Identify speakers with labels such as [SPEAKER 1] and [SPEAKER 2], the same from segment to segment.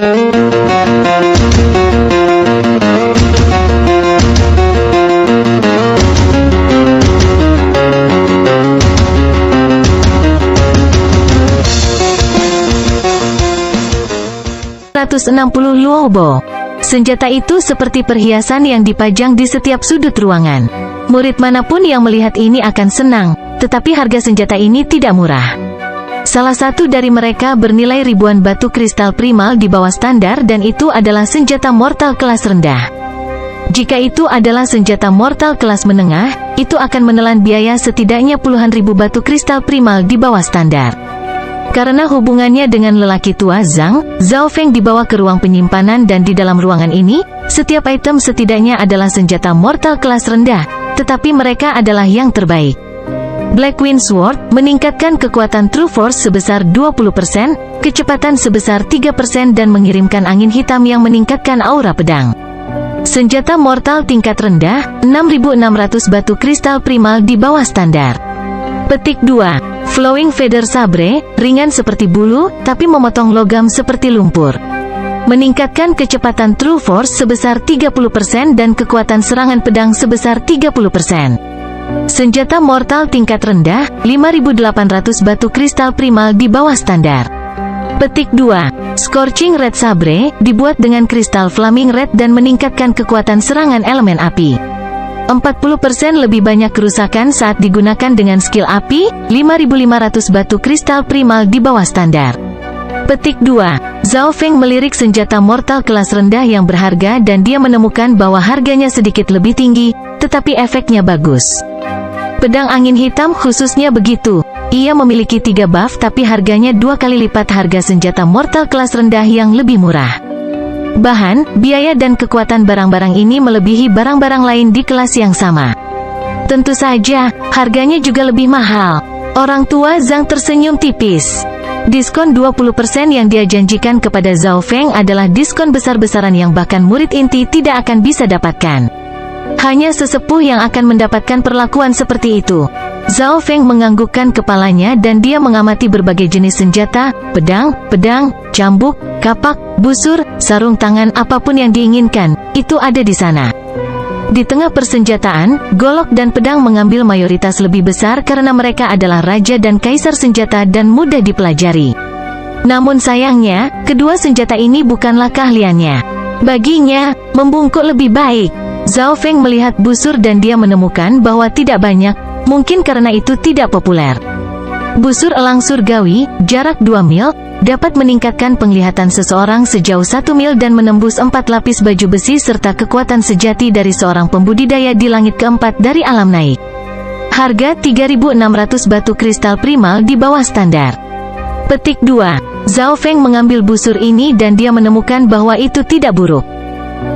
[SPEAKER 1] Luobo. Senjata itu seperti perhiasan yang dipajang di setiap sudut ruangan. Murid manapun yang melihat ini akan senang, tetapi harga senjata ini tidak murah. Salah satu dari mereka bernilai ribuan batu kristal primal di bawah standar dan itu adalah senjata mortal kelas rendah. Jika itu adalah senjata mortal kelas menengah, itu akan menelan biaya setidaknya puluhan ribu batu kristal primal di bawah standar. Karena hubungannya dengan lelaki tua Zhao Feng dibawa ke ruang penyimpanan dan di dalam ruangan ini, setiap item setidaknya adalah senjata mortal kelas rendah, tetapi mereka adalah yang terbaik. Black Wind Sword meningkatkan kekuatan True Force sebesar 20%, kecepatan sebesar 3% dan mengirimkan angin hitam yang meningkatkan aura pedang. Senjata mortal tingkat rendah, 6.600 batu kristal primal di bawah standar. Petik 2. Flowing Feather Sabre, ringan seperti bulu, tapi memotong logam seperti lumpur. Meningkatkan kecepatan True Force sebesar 30% dan kekuatan serangan pedang sebesar 30%. Senjata mortal tingkat rendah, 5.800 batu kristal primal di bawah standar. Petik 2. Scorching Red Sabre, dibuat dengan kristal Flaming Red dan meningkatkan kekuatan serangan elemen api. 40% lebih banyak kerusakan saat digunakan dengan skill api, 5.500 batu kristal primal di bawah standar. Petik 2. Zhao Feng melirik senjata mortal kelas rendah yang berharga dan dia menemukan bahwa harganya sedikit lebih tinggi, tetapi efeknya bagus. Pedang angin hitam khususnya begitu. Ia memiliki 3 buff tapi harganya 2 kali lipat harga senjata mortal kelas rendah yang lebih murah. Bahan, biaya dan kekuatan barang-barang ini melebihi barang-barang lain di kelas yang sama. Tentu saja, harganya juga lebih mahal. Orang tua Zhang tersenyum tipis. Diskon 20% yang dia janjikan kepada Zhao Feng adalah diskon besar-besaran yang bahkan murid inti tidak akan bisa dapatkan. Hanya sesepuh yang akan mendapatkan perlakuan seperti itu. Zhao Feng menganggukkan kepalanya dan dia mengamati berbagai jenis senjata, pedang, cambuk, kapak, busur, sarung tangan, apapun yang diinginkan, itu ada di sana. Di tengah persenjataan, golok dan pedang mengambil mayoritas lebih besar karena mereka adalah raja dan kaisar senjata dan mudah dipelajari. Namun sayangnya, kedua senjata ini bukanlah keahliannya. Baginya, membungkuk lebih baik. Zhao Feng melihat busur dan dia menemukan bahwa tidak banyak, mungkin karena itu tidak populer. Busur elang surgawi, jarak 2 mil, dapat meningkatkan penglihatan seseorang sejauh 1 mil dan menembus 4 lapis baju besi serta kekuatan sejati dari seorang pembudidaya di langit keempat dari alam naik. Harga 3.600 batu kristal primal di bawah standar. Petik 2. Zhao Feng mengambil busur ini dan dia menemukan bahwa itu tidak buruk.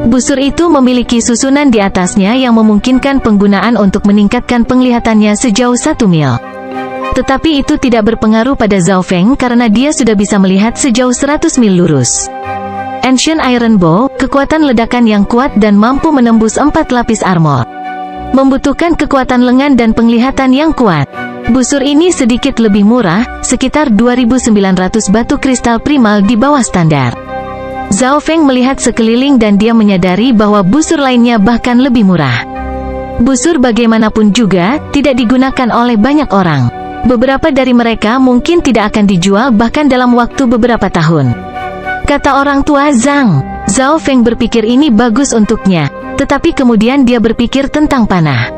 [SPEAKER 1] Busur itu memiliki susunan di atasnya yang memungkinkan penggunaan untuk meningkatkan penglihatannya sejauh 1 mil. Tetapi itu tidak berpengaruh pada Zhao Feng karena dia sudah bisa melihat sejauh 100 mil lurus. Ancient Iron Bow, kekuatan ledakan yang kuat dan mampu menembus 4 lapis armor. Membutuhkan kekuatan lengan dan penglihatan yang kuat. Busur ini sedikit lebih murah, sekitar 2.900 batu kristal primal di bawah standar. Zhao Feng melihat sekeliling dan dia menyadari bahwa busur lainnya bahkan lebih murah. Busur bagaimanapun juga, tidak digunakan oleh banyak orang. Beberapa dari mereka mungkin tidak akan dijual bahkan dalam waktu beberapa tahun. Kata orang tua Zhang. Zhao Feng berpikir ini bagus untuknya, tetapi kemudian dia berpikir tentang panah.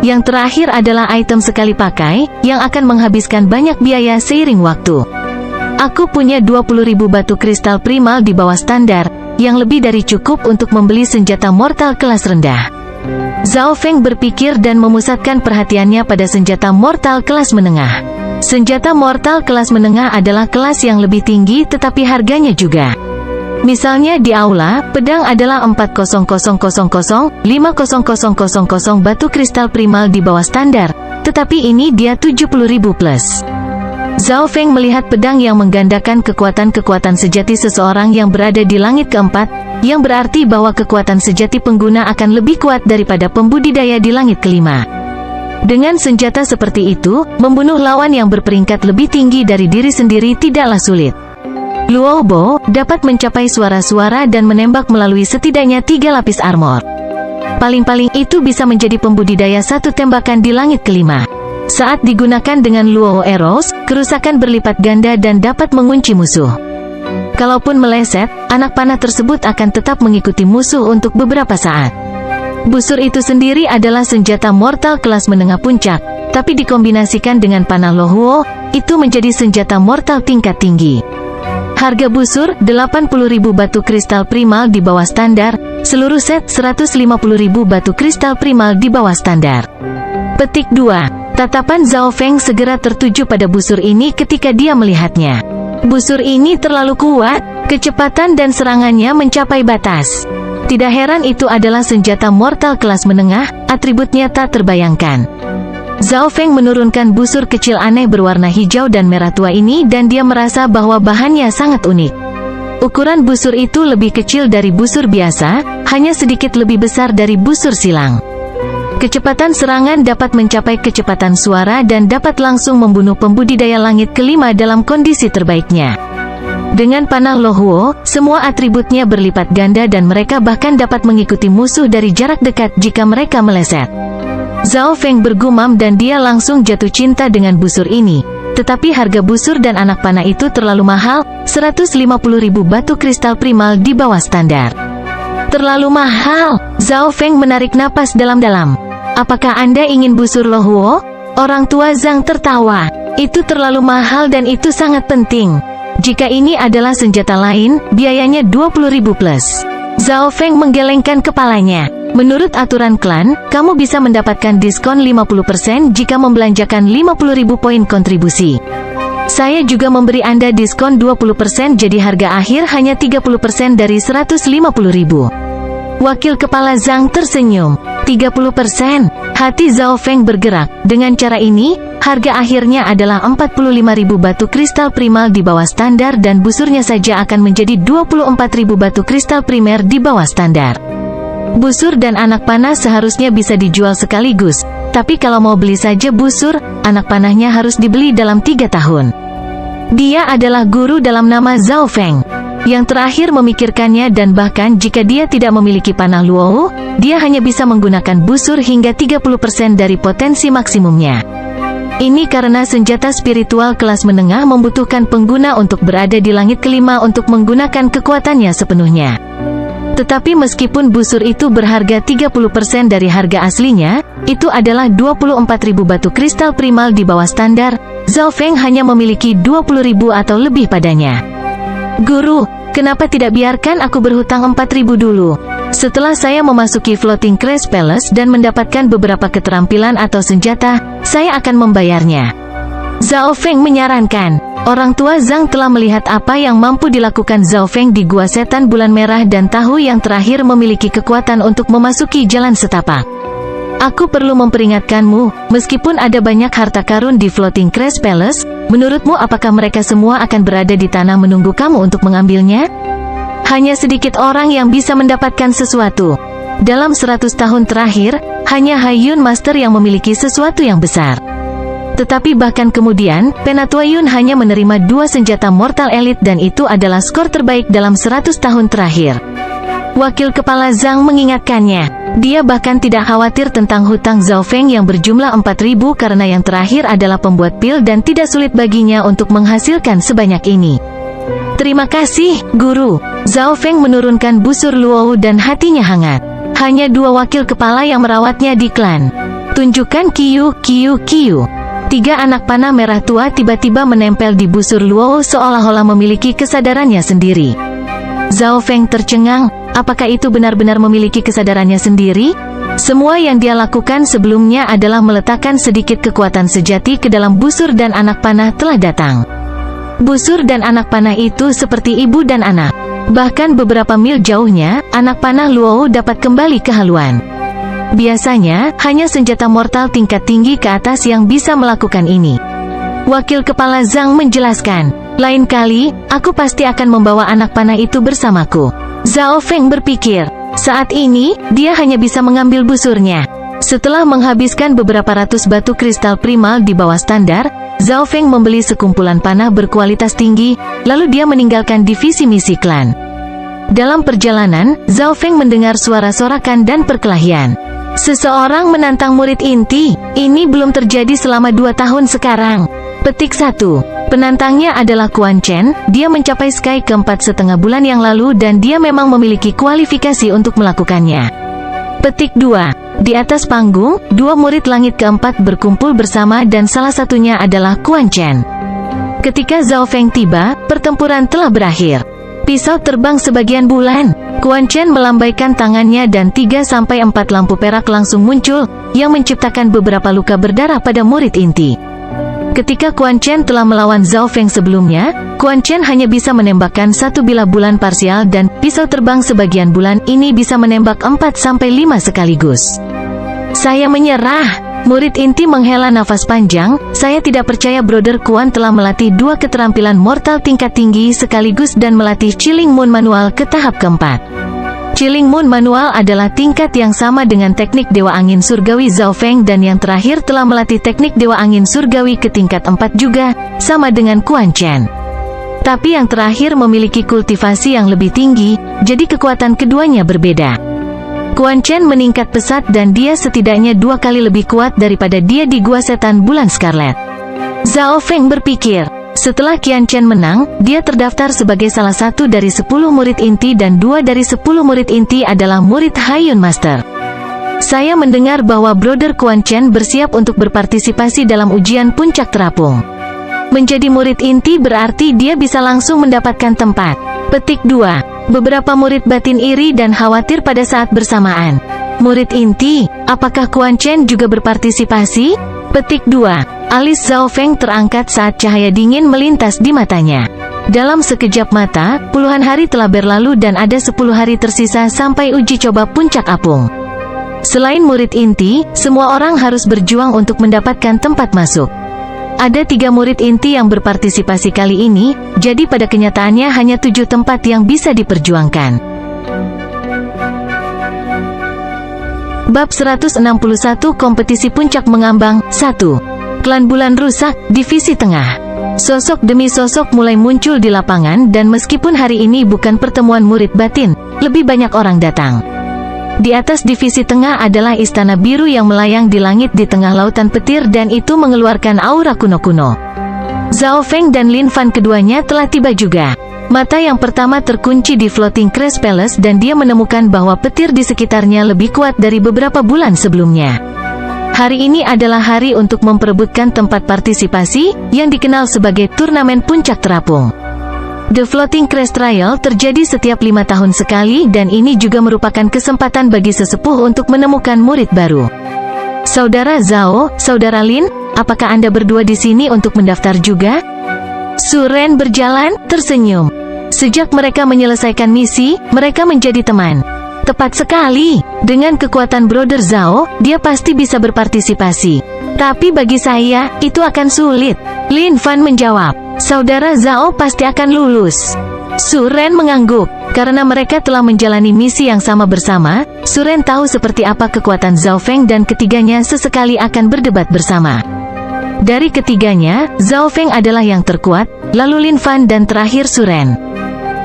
[SPEAKER 1] Yang terakhir adalah item sekali pakai, yang akan menghabiskan banyak biaya seiring waktu. Aku punya 20.000 batu kristal primal di bawah standar, yang lebih dari cukup untuk membeli senjata mortal kelas rendah. Zhao Feng berpikir dan memusatkan perhatiannya pada senjata mortal kelas menengah. Senjata mortal kelas menengah adalah kelas yang lebih tinggi tetapi harganya juga. Misalnya di aula, pedang adalah 40000, 5000 batu kristal primal di bawah standar, tetapi ini dia 70.000 plus. Zhao Feng melihat pedang yang menggandakan kekuatan-kekuatan sejati seseorang yang berada di langit keempat, yang berarti bahwa kekuatan sejati pengguna akan lebih kuat daripada pembudidaya di langit kelima. Dengan senjata seperti itu, membunuh lawan yang berperingkat lebih tinggi dari diri sendiri tidaklah sulit. Luo Bo dapat mencapai suara-suara dan menembak melalui setidaknya 3 lapis armor. Paling-paling itu bisa menjadi pembudidaya 1 tembakan di langit kelima. Saat digunakan dengan Luo Arrows, kerusakan berlipat ganda dan dapat mengunci musuh. Kalaupun meleset, anak panah tersebut akan tetap mengikuti musuh untuk beberapa saat. Busur itu sendiri adalah senjata mortal kelas menengah puncak, tapi dikombinasikan dengan panah Lohuo, itu menjadi senjata mortal tingkat tinggi. Harga busur, 80.000 batu kristal primal di bawah standar, seluruh set 150.000 batu kristal primal di bawah standar. Petik 2. Tatapan Zhao Feng segera tertuju pada busur ini ketika dia melihatnya. Busur ini terlalu kuat, kecepatan dan serangannya mencapai batas. Tidak heran itu adalah senjata mortal kelas menengah, atributnya tak terbayangkan. Zhao Feng menurunkan busur kecil aneh berwarna hijau dan merah tua ini dan dia merasa bahwa bahannya sangat unik. Ukuran busur itu lebih kecil dari busur biasa, hanya sedikit lebih besar dari busur silang. Kecepatan serangan dapat mencapai kecepatan suara dan dapat langsung membunuh pembudidaya langit kelima dalam kondisi terbaiknya. Dengan panah Lohuo, semua atributnya berlipat ganda dan mereka bahkan dapat mengikuti musuh dari jarak dekat jika mereka meleset. Zhao Feng bergumam dan dia langsung jatuh cinta dengan busur ini. Tetapi harga busur dan anak panah itu terlalu mahal, 150.000 batu kristal primal di bawah standar. Terlalu mahal. Zhao Feng menarik napas dalam-dalam. Apakah Anda ingin busur Lohuo? Orang tua Zhang tertawa. Itu terlalu mahal dan itu sangat penting. Jika ini adalah senjata lain, biayanya 20.000 plus. Zhao Feng menggelengkan kepalanya. Menurut aturan klan, kamu bisa mendapatkan diskon 50% jika membelanjakan 50.000 poin kontribusi. Saya juga memberi Anda diskon 20% jadi harga akhir hanya 30% dari 150.000. Wakil kepala Zhang tersenyum. 30%. Hati Zhao Feng bergerak. Dengan cara ini, harga akhirnya adalah 45.000 batu kristal primal di bawah standar dan busurnya saja akan menjadi 24.000 batu kristal primer di bawah standar. Busur dan anak panah seharusnya bisa dijual sekaligus, tapi kalau mau beli saja busur, anak panahnya harus dibeli dalam 3 tahun. Dia adalah guru dalam nama Zhao Feng, yang terakhir memikirkannya dan bahkan jika dia tidak memiliki panah Luo, dia hanya bisa menggunakan busur hingga 30% dari potensi maksimumnya. Ini karena senjata spiritual kelas menengah membutuhkan pengguna untuk berada di langit kelima untuk menggunakan kekuatannya sepenuhnya. Tetapi meskipun busur itu berharga 30% dari harga aslinya, itu adalah 24.000 batu kristal primal di bawah standar, Zhao Feng hanya memiliki 20.000 atau lebih padanya. Guru, kenapa tidak biarkan aku berhutang 4.000 dulu? Setelah saya memasuki Floating Crest Palace dan mendapatkan beberapa keterampilan atau senjata, saya akan membayarnya. Zhao Feng menyarankan. Orang tua Zhang telah melihat apa yang mampu dilakukan Zhao Feng di Gua Setan Bulan Merah dan tahu yang terakhir memiliki kekuatan untuk memasuki jalan setapak. Aku perlu memperingatkanmu, meskipun ada banyak harta karun di Floating Crest Palace, menurutmu apakah mereka semua akan berada di tanah menunggu kamu untuk mengambilnya? Hanya sedikit orang yang bisa mendapatkan sesuatu. Dalam 100 tahun terakhir, hanya Haiyun Master yang memiliki sesuatu yang besar. Tetapi bahkan kemudian, Penatua Yun hanya menerima 2 senjata mortal elite dan itu adalah skor terbaik dalam 100 tahun terakhir. Wakil kepala Zhang mengingatkannya. Dia bahkan tidak khawatir tentang hutang Zhao Feng yang berjumlah 4.000 karena yang terakhir adalah pembuat pil dan tidak sulit baginya untuk menghasilkan sebanyak ini. Terima kasih, Guru. Zhao Feng menurunkan busur Luo dan hatinya hangat. Hanya 2 wakil kepala yang merawatnya di klan. Tunjukkan Qiu, Qiu, Qiu. 3 anak panah merah tua tiba-tiba menempel di busur Luo seolah-olah memiliki kesadarannya sendiri. Zhao Feng tercengang, apakah itu benar-benar memiliki kesadarannya sendiri? Semua yang dia lakukan sebelumnya adalah meletakkan sedikit kekuatan sejati ke dalam busur dan anak panah telah datang. Busur dan anak panah itu seperti ibu dan anak. Bahkan beberapa mil jauhnya, anak panah Luo dapat kembali ke haluan. Biasanya, hanya senjata mortal tingkat tinggi ke atas yang bisa melakukan ini. Wakil kepala Zhang menjelaskan, lain kali, aku pasti akan membawa anak panah itu bersamaku. Zhao Feng berpikir, saat ini, dia hanya bisa mengambil busurnya. Setelah menghabiskan beberapa ratus batu kristal primal di bawah standar, Zhao Feng membeli sekumpulan panah berkualitas tinggi, lalu dia meninggalkan divisi misi klan. Dalam perjalanan, Zhao Feng mendengar suara sorakan dan perkelahian. Seseorang menantang murid inti, ini belum terjadi selama 2 tahun sekarang. Petik 1. Penantangnya adalah Quan Chen, dia mencapai Sky keempat setengah bulan yang lalu dan dia memang memiliki kualifikasi untuk melakukannya. Petik 2. Di atas panggung, 2 murid langit keempat berkumpul bersama dan salah satunya adalah Quan Chen. Ketika Zhao Feng tiba, pertempuran telah berakhir. Pisau terbang sebagian bulan. Quan Chen melambaikan tangannya dan 3-4 lampu perak langsung muncul, yang menciptakan beberapa luka berdarah pada murid inti. Ketika Quan Chen telah melawan Zhao Feng sebelumnya, Quan Chen hanya bisa menembakkan 1 bilah bulan parsial dan pisau terbang sebagian bulan ini bisa menembak 4-5 sekaligus. Saya menyerah. Murid inti menghela nafas panjang, saya tidak percaya Brother Quan telah melatih 2 keterampilan mortal tingkat tinggi sekaligus dan melatih Chilling Moon Manual ke tahap keempat. Chilling Moon Manual adalah tingkat yang sama dengan teknik Dewa Angin Surgawi Zhao Feng dan yang terakhir telah melatih teknik Dewa Angin Surgawi ke tingkat 4 juga, sama dengan Quan Chen. Tapi yang terakhir memiliki kultivasi yang lebih tinggi, jadi kekuatan keduanya berbeda. Quan Chen meningkat pesat dan dia setidaknya 2 kali lebih kuat daripada dia di Gua Setan Bulan Scarlet. Zhao Feng berpikir. Setelah Qian Chen menang, dia terdaftar sebagai salah satu dari 10 murid inti dan 2 dari 10 murid inti adalah murid Haiyun Master. Saya mendengar bahwa Brother Quan Chen bersiap untuk berpartisipasi dalam ujian puncak terapung. Menjadi murid inti berarti dia bisa langsung mendapatkan tempat. Petik 2. Beberapa murid batin iri dan khawatir pada saat bersamaan. Murid inti, apakah Quan Chen juga berpartisipasi? Petik 2. Alis Zhao Feng terangkat saat cahaya dingin melintas di matanya. Dalam sekejap mata, puluhan hari telah berlalu dan ada 10 hari tersisa sampai uji coba puncak apung. Selain murid inti, semua orang harus berjuang untuk mendapatkan tempat masuk. Ada 3 murid inti yang berpartisipasi kali ini, jadi pada kenyataannya hanya 7 tempat yang bisa diperjuangkan. Bab 161 Kompetisi Puncak Mengambang 1. Klan Bulan Rusak, Divisi Tengah. Sosok demi sosok mulai muncul di lapangan dan meskipun hari ini bukan pertemuan murid batin, lebih banyak orang datang. Di atas divisi tengah adalah istana biru yang melayang di langit di tengah lautan petir dan itu mengeluarkan aura kuno-kuno. Zhao Feng dan Lin Fan keduanya telah tiba juga. Mata yang pertama terkunci di Floating Crest Palace dan dia menemukan bahwa petir di sekitarnya lebih kuat dari beberapa bulan sebelumnya. Hari ini adalah hari untuk memperebutkan tempat partisipasi, yang dikenal sebagai turnamen puncak terapung. The Floating Crest Trial terjadi setiap 5 tahun sekali dan ini juga merupakan kesempatan bagi sesepuh untuk menemukan murid baru. Saudara Zhao, Saudara Lin, apakah Anda berdua di sini untuk mendaftar juga? Su Ren berjalan, tersenyum. Sejak mereka menyelesaikan misi, mereka menjadi teman. Tepat sekali, dengan kekuatan Brother Zhao, dia pasti bisa berpartisipasi. Tapi bagi saya, itu akan sulit. Lin Fan menjawab. Saudara Zhao pasti akan lulus. Su Ren mengangguk. Karena mereka telah menjalani misi yang sama bersama, Su Ren tahu seperti apa kekuatan Zhao Feng dan ketiganya sesekali akan berdebat bersama. Dari ketiganya, Zhao Feng adalah yang terkuat, lalu Lin Fan dan terakhir Su Ren.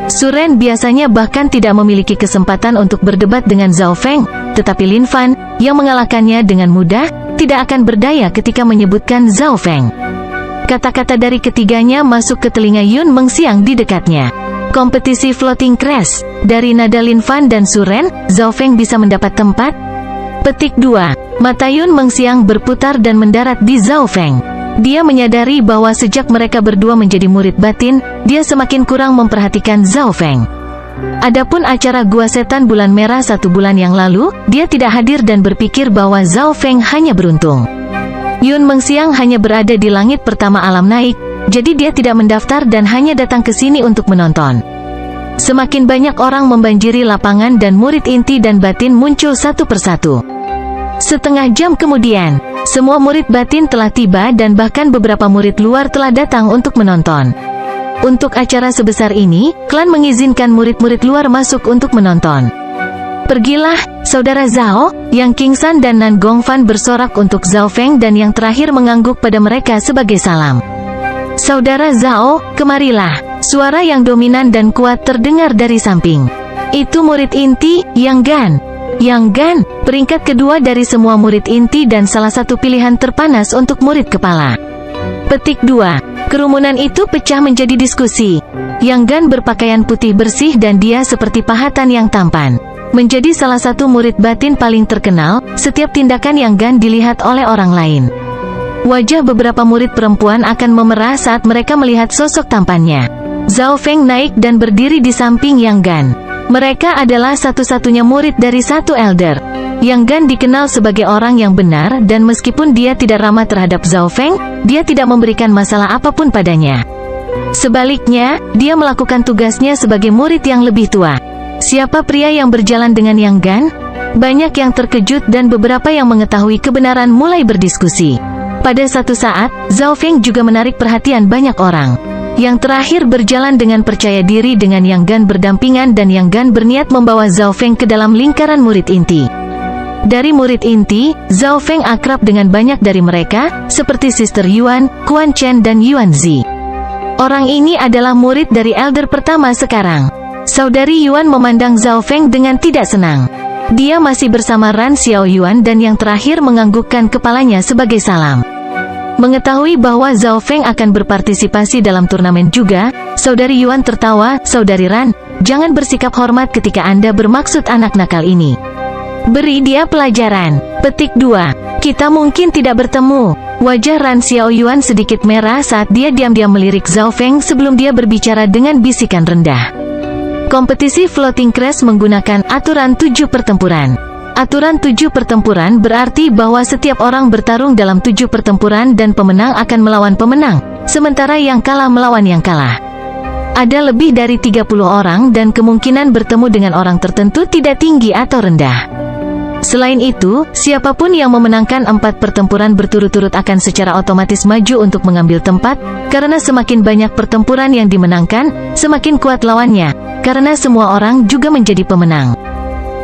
[SPEAKER 1] Su Ren biasanya bahkan tidak memiliki kesempatan untuk berdebat dengan Zhao Feng, tetapi Lin Fan, yang mengalahkannya dengan mudah, tidak akan berdaya ketika menyebutkan Zhao Feng. Kata-kata dari ketiganya masuk ke telinga Yun Mengxiang di dekatnya. Kompetisi Floating Crest. Dari nada Lin Fan dan Su Ren, Zhao Feng bisa mendapat tempat? Petik 2. Mata Yun Mengxiang berputar dan mendarat di Zhao Feng. Dia menyadari bahwa sejak mereka berdua menjadi murid batin, dia semakin kurang memperhatikan Zhao Feng. Adapun acara Gua Setan Bulan Merah 1 bulan yang lalu, dia tidak hadir dan berpikir bahwa Zhao Feng hanya beruntung. Yun Mengxiang hanya berada di langit pertama alam naik, jadi dia tidak mendaftar dan hanya datang ke sini untuk menonton. Semakin banyak orang membanjiri lapangan dan murid inti dan batin muncul satu persatu. Setengah jam kemudian, semua murid batin telah tiba dan bahkan beberapa murid luar telah datang untuk menonton. Untuk acara sebesar ini, klan mengizinkan murid-murid luar masuk untuk menonton. Pergilah, Saudara Zhao, Yang King San dan Nan Gongfan bersorak untuk Zhao Feng dan yang terakhir mengangguk pada mereka sebagai salam. "Saudara Zhao, kemarilah." Suara yang dominan dan kuat terdengar dari samping. "Itu murid inti, Yang Gan." Yang Gan, peringkat kedua dari semua murid inti dan salah satu pilihan terpanas untuk murid kepala. Petik 2. Kerumunan itu pecah menjadi diskusi. Yang Gan berpakaian putih bersih dan dia seperti pahatan yang tampan. Menjadi salah satu murid batin paling terkenal, setiap tindakan Yang Gan dilihat oleh orang lain. Wajah beberapa murid perempuan akan memerah saat mereka melihat sosok tampannya. Zhao Feng naik dan berdiri di samping Yang Gan. Mereka adalah satu-satunya murid dari satu elder. Yang Gan dikenal sebagai orang yang benar dan meskipun dia tidak ramah terhadap Zhao Feng, dia tidak memberikan masalah apapun padanya. Sebaliknya, dia melakukan tugasnya sebagai murid yang lebih tua. Siapa pria yang berjalan dengan Yang Gan? Banyak yang terkejut dan beberapa yang mengetahui kebenaran mulai berdiskusi. Pada satu saat, Zhao Feng juga menarik perhatian banyak orang. Yang terakhir berjalan dengan percaya diri dengan Yang Gan berdampingan dan Yang Gan berniat membawa Zhao Feng ke dalam lingkaran murid inti. Dari murid inti, Zhao Feng akrab dengan banyak dari mereka, seperti Sister Yuan, Quan Chen dan Yuan Zi. Orang ini adalah murid dari elder pertama sekarang. Saudari Yuan memandang Zhao Feng dengan tidak senang. Dia masih bersama Ran Xiao Yuan dan yang terakhir menganggukkan kepalanya sebagai salam. Mengetahui bahwa Zhao Feng akan berpartisipasi dalam turnamen juga, Saudari Yuan tertawa. "Saudari Ran, jangan bersikap hormat ketika Anda bermaksud anak nakal ini. Beri dia pelajaran." Petik 2. Kita mungkin tidak bertemu. Wajah Ran Xiao Yuan sedikit merah saat dia diam-diam melirik Zhao Feng sebelum dia berbicara dengan bisikan rendah. Kompetisi Floating Crest menggunakan aturan 7 pertempuran. Aturan 7 pertempuran berarti bahwa setiap orang bertarung dalam 7 pertempuran dan pemenang akan melawan pemenang, sementara yang kalah melawan yang kalah. Ada lebih dari 30 orang dan kemungkinan bertemu dengan orang tertentu tidak tinggi atau rendah. Selain itu, siapapun yang memenangkan 4 pertempuran berturut-turut akan secara otomatis maju untuk mengambil tempat, karena semakin banyak pertempuran yang dimenangkan, semakin kuat lawannya, karena semua orang juga menjadi pemenang.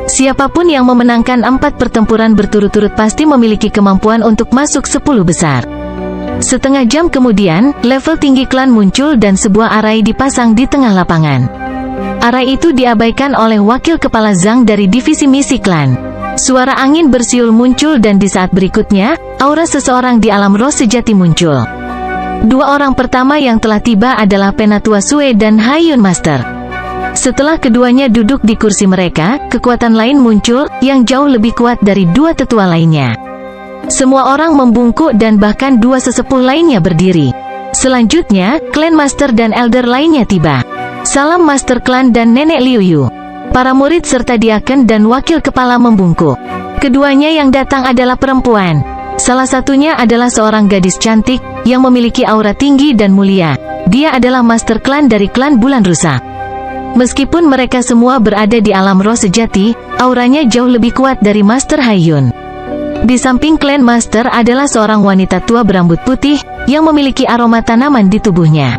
[SPEAKER 1] Siapapun yang memenangkan 4 pertempuran berturut-turut pasti memiliki kemampuan untuk masuk 10 besar. Setengah jam kemudian, level tinggi klan muncul dan sebuah arai dipasang di tengah lapangan. Arai itu diabaikan oleh wakil kepala Zhang dari divisi misi klan. Suara angin bersiul muncul dan di saat berikutnya, aura seseorang di alam roh sejati muncul. 2 orang pertama yang telah tiba adalah Penatua Sue dan Haiyun Master. Setelah keduanya duduk di kursi mereka, kekuatan lain muncul, yang jauh lebih kuat dari 2 tetua lainnya. Semua orang membungkuk dan bahkan 2 sesepuh lainnya berdiri. Selanjutnya, Clan Master dan Elder lainnya tiba. Salam Master Klan dan Nenek Liu Yu. Para murid serta diaken dan wakil kepala membungkuk. Keduanya yang datang adalah perempuan. Salah satunya adalah seorang gadis cantik, yang memiliki aura tinggi dan mulia. Dia adalah Master Klan dari Klan Bulan Rusak. Meskipun mereka semua berada di alam roh sejati, auranya jauh lebih kuat dari Master Haiyun. Di samping Clan Master adalah seorang wanita tua berambut putih, yang memiliki aroma tanaman di tubuhnya.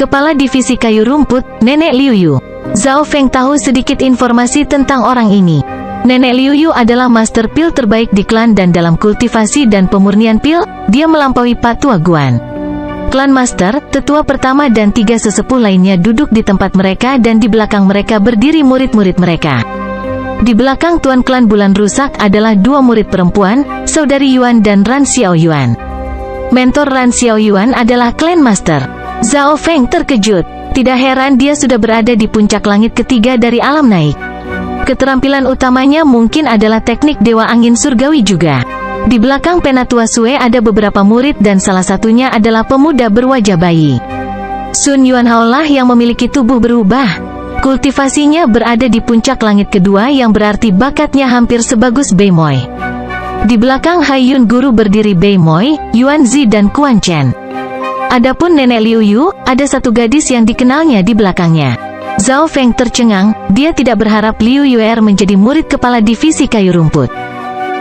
[SPEAKER 1] Kepala Divisi Kayu Rumput, Nenek Liu Yu. Zhao Feng tahu sedikit informasi tentang orang ini. Nenek Liu Yu adalah Master Pil terbaik di klan dan dalam kultivasi dan pemurnian pil, dia melampaui Patua Guan. Klan Master, tetua pertama dan 3 sesepuh lainnya duduk di tempat mereka dan di belakang mereka berdiri murid-murid mereka. Di belakang Tuan Klan Bulan Rusak adalah 2 murid perempuan, Saudari Yuan dan Ran Xiao Yuan. Mentor Ran Xiao Yuan adalah Clan Master. Zhao Feng terkejut. Tidak heran dia sudah berada di puncak langit ketiga dari alam naik. Keterampilan utamanya mungkin adalah teknik Dewa Angin Surgawi juga. Di belakang Penatua Sue ada beberapa murid dan salah satunya adalah pemuda berwajah bayi. Sun Yuan Haolah yang memiliki tubuh berubah. Kultivasinya berada di puncak langit kedua yang berarti bakatnya hampir sebagus Bei Moi. Di belakang Haiyun Guru berdiri Bei Moi, Yuan Zi dan Quan Chen. Adapun Nenek Liu Yu, ada satu gadis yang dikenalnya di belakangnya. Zhao Feng tercengang, dia tidak berharap Liu Yuer menjadi murid kepala divisi kayu rumput.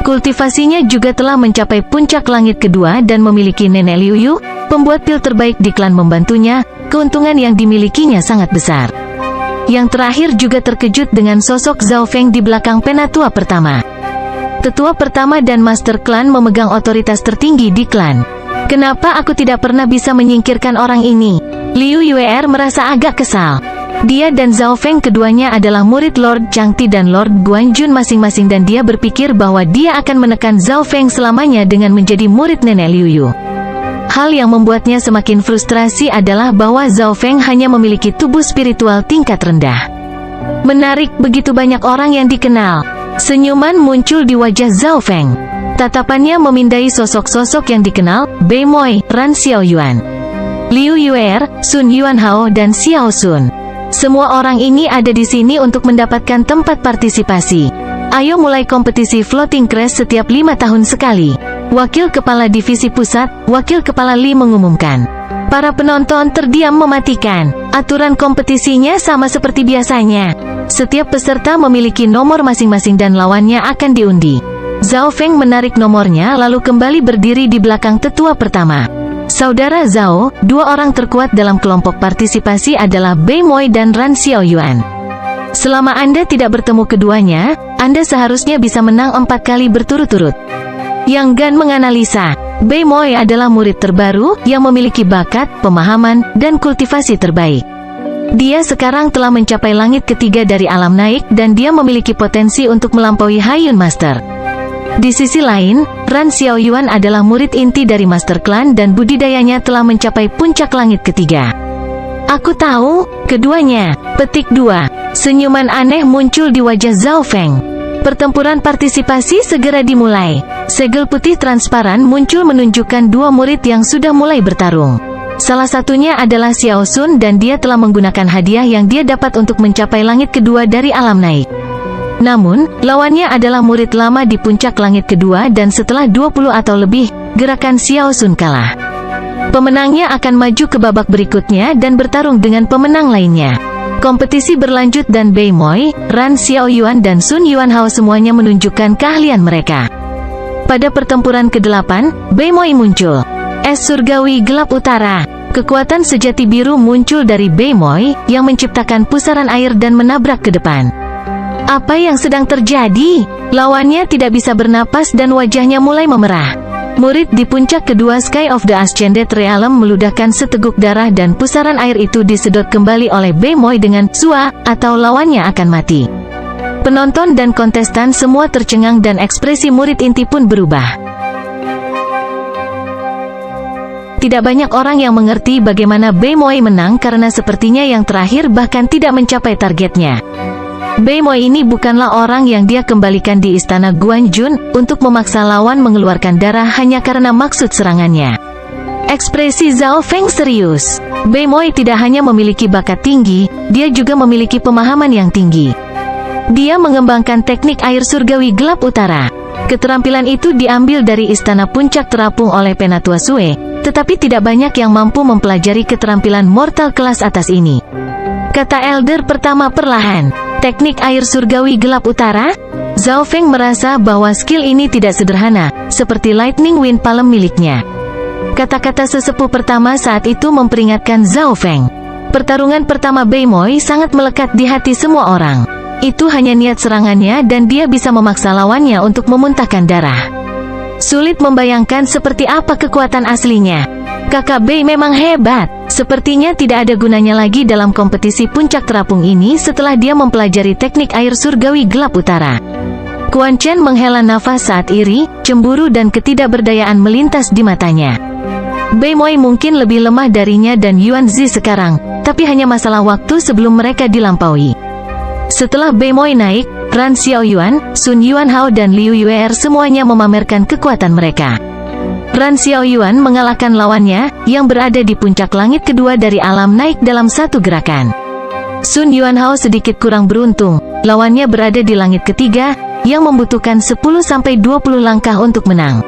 [SPEAKER 1] Kultivasinya juga telah mencapai puncak langit kedua dan memiliki Nenek Liu Yu, pembuat pil terbaik di klan membantunya, keuntungan yang dimilikinya sangat besar. Yang terakhir juga terkejut dengan sosok Zhao Feng di belakang Penatua pertama. Tetua pertama dan Master Klan memegang otoritas tertinggi di klan. Kenapa aku tidak pernah bisa menyingkirkan orang ini? Liu Yuer merasa agak kesal. Dia dan Zhao Feng keduanya adalah murid Lord Changti dan Lord Guanjun masing-masing dan dia berpikir bahwa dia akan menekan Zhao Feng selamanya dengan menjadi murid nenek Liu Yu. Hal yang membuatnya semakin frustrasi adalah bahwa Zhao Feng hanya memiliki tubuh spiritual tingkat rendah. Menarik, begitu banyak orang yang dikenal. Senyuman muncul di wajah Zhao Feng. Tatapannya memindai sosok-sosok yang dikenal, Bei Moi, Ran Xiaoyuan, Liu Yuer, Sun Yuanhao dan Xiao Sun. Semua orang ini ada di sini untuk mendapatkan tempat partisipasi. Ayo mulai kompetisi Floating Crest setiap 5 tahun sekali. Wakil Kepala Divisi Pusat, Wakil Kepala Li mengumumkan. Para penonton terdiam mematikan. Aturan kompetisinya sama seperti biasanya. Setiap peserta memiliki nomor masing-masing dan lawannya akan diundi. Zhao Feng menarik nomornya lalu kembali berdiri di belakang tetua pertama. Saudara Zhao, 2 orang terkuat dalam kelompok partisipasi adalah Bei Moi dan Ran Xiaoyuan. Selama Anda tidak bertemu keduanya, Anda seharusnya bisa menang 4 kali berturut-turut. Yang Gan menganalisa, Bei Moi adalah murid terbaru yang memiliki bakat, pemahaman, dan kultivasi terbaik. Dia sekarang telah mencapai langit ketiga dari alam naik dan dia memiliki potensi untuk melampaui Haiyun Master. Di sisi lain, Ran Xiaoyuan adalah murid inti dari Master Clan dan budidayanya telah mencapai puncak langit ketiga. Aku tahu, keduanya. Petik 2. Senyuman aneh muncul di wajah Zhao Feng. Pertempuran partisipasi segera dimulai. Segel putih transparan muncul menunjukkan 2 murid yang sudah mulai bertarung. Salah satunya adalah Xiao Sun dan dia telah menggunakan hadiah yang dia dapat untuk mencapai langit kedua dari alam naik. Namun, lawannya adalah murid lama di puncak langit kedua dan setelah 20 atau lebih, gerakan Xiao Sun kalah. Pemenangnya akan maju ke babak berikutnya dan bertarung dengan pemenang lainnya. Kompetisi berlanjut dan Bei Moi, Ran Xiaoyuan dan Sun Yuanhao semuanya menunjukkan keahlian mereka. Pada pertempuran ke-8, Bei Moi muncul. Es surgawi gelap utara. Kekuatan sejati biru muncul dari Bei Moi, yang menciptakan pusaran air dan menabrak ke depan. Apa yang sedang terjadi? Lawannya tidak bisa bernapas dan wajahnya mulai memerah. Murid di puncak kedua Sky of the Ascended Realm meludahkan seteguk darah dan pusaran air itu disedot kembali oleh Bei Moi dengan "Sua" atau lawannya akan mati. Penonton dan kontestan semua tercengang dan ekspresi murid inti pun berubah. Tidak banyak orang yang mengerti bagaimana Bei Moi menang karena sepertinya yang terakhir bahkan tidak mencapai targetnya. Bei Moi ini bukanlah orang yang dia kembalikan di istana Guanjun untuk memaksa lawan mengeluarkan darah hanya karena maksud serangannya. Ekspresi Zhao Feng serius. Bei Moi tidak hanya memiliki bakat tinggi, dia juga memiliki pemahaman yang tinggi. Dia mengembangkan teknik air surgawi gelap utara. Keterampilan itu diambil dari istana puncak terapung oleh Penatua Sue, tetapi tidak banyak yang mampu mempelajari keterampilan mortal kelas atas ini. Kata Elder pertama perlahan, teknik air surgawi gelap utara? Zhao Feng merasa bahwa skill ini tidak sederhana, seperti Lightning Wind Palm miliknya. Kata-kata sesepuh pertama saat itu memperingatkan Zhao Feng. Pertarungan pertama Bei Moi sangat melekat di hati semua orang. Itu hanya niat serangannya dan dia bisa memaksa lawannya untuk memuntahkan darah. Sulit membayangkan seperti apa kekuatan aslinya. Kakak Bei memang hebat. Sepertinya tidak ada gunanya lagi dalam kompetisi puncak terapung ini setelah dia mempelajari teknik air surgawi gelap utara. Quan Chen menghela nafas saat iri, cemburu dan ketidakberdayaan melintas di matanya. Bei Moi mungkin lebih lemah darinya dan Yuan Zi sekarang, tapi hanya masalah waktu sebelum mereka dilampaui. Setelah Bei Moi naik, Ran Xiaoyuan, Sun Yuanhao dan Liu Yuer semuanya memamerkan kekuatan mereka. Ran Xiaoyuan mengalahkan lawannya, yang berada di puncak langit kedua dari alam naik dalam satu gerakan. Sun Yuanhao sedikit kurang beruntung, lawannya berada di langit ketiga, yang membutuhkan 10-20 langkah untuk menang.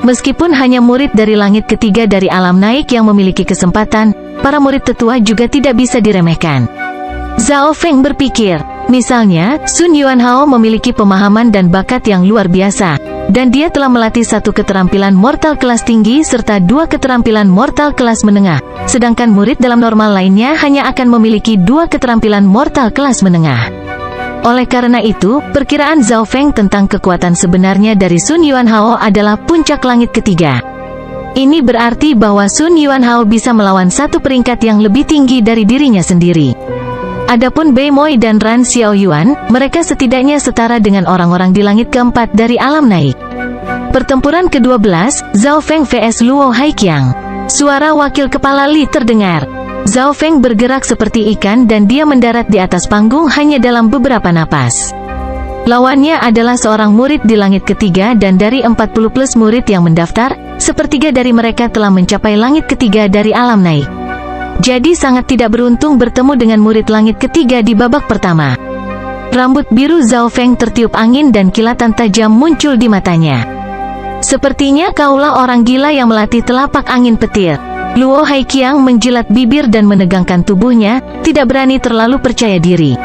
[SPEAKER 1] Meskipun hanya murid dari langit ketiga dari alam naik yang memiliki kesempatan, para murid tetua juga tidak bisa diremehkan. Zhao Feng berpikir, misalnya, Sun Yuanhao memiliki pemahaman dan bakat yang luar biasa, dan dia telah melatih 1 keterampilan mortal kelas tinggi serta 2 keterampilan mortal kelas menengah, sedangkan murid dalam normal lainnya hanya akan memiliki 2 keterampilan mortal kelas menengah. Oleh karena itu, perkiraan Zhao Feng tentang kekuatan sebenarnya dari Sun Yuanhao adalah puncak langit ketiga. Ini berarti bahwa Sun Yuanhao bisa melawan satu peringkat yang lebih tinggi dari dirinya sendiri. Adapun Bei Moi dan Ran Xiaoyuan, mereka setidaknya setara dengan orang-orang di langit keempat dari alam naik. Pertempuran ke-12, Zhao Feng vs Luo Haiqiang. Suara wakil kepala Li terdengar. Zhao Feng bergerak seperti ikan dan dia mendarat di atas panggung hanya dalam beberapa napas. Lawannya adalah seorang murid di langit ketiga dan dari 40 plus murid yang mendaftar, sepertiga dari mereka telah mencapai langit ketiga dari alam naik. Jadi sangat tidak beruntung bertemu dengan murid langit ketiga di babak pertama. Rambut biru Zhao Feng tertiup angin dan kilatan tajam muncul di matanya. Sepertinya kaulah orang gila yang melatih telapak angin petir. Luo Haiqiang menjilat bibir dan menegangkan tubuhnya, tidak berani terlalu percaya diri.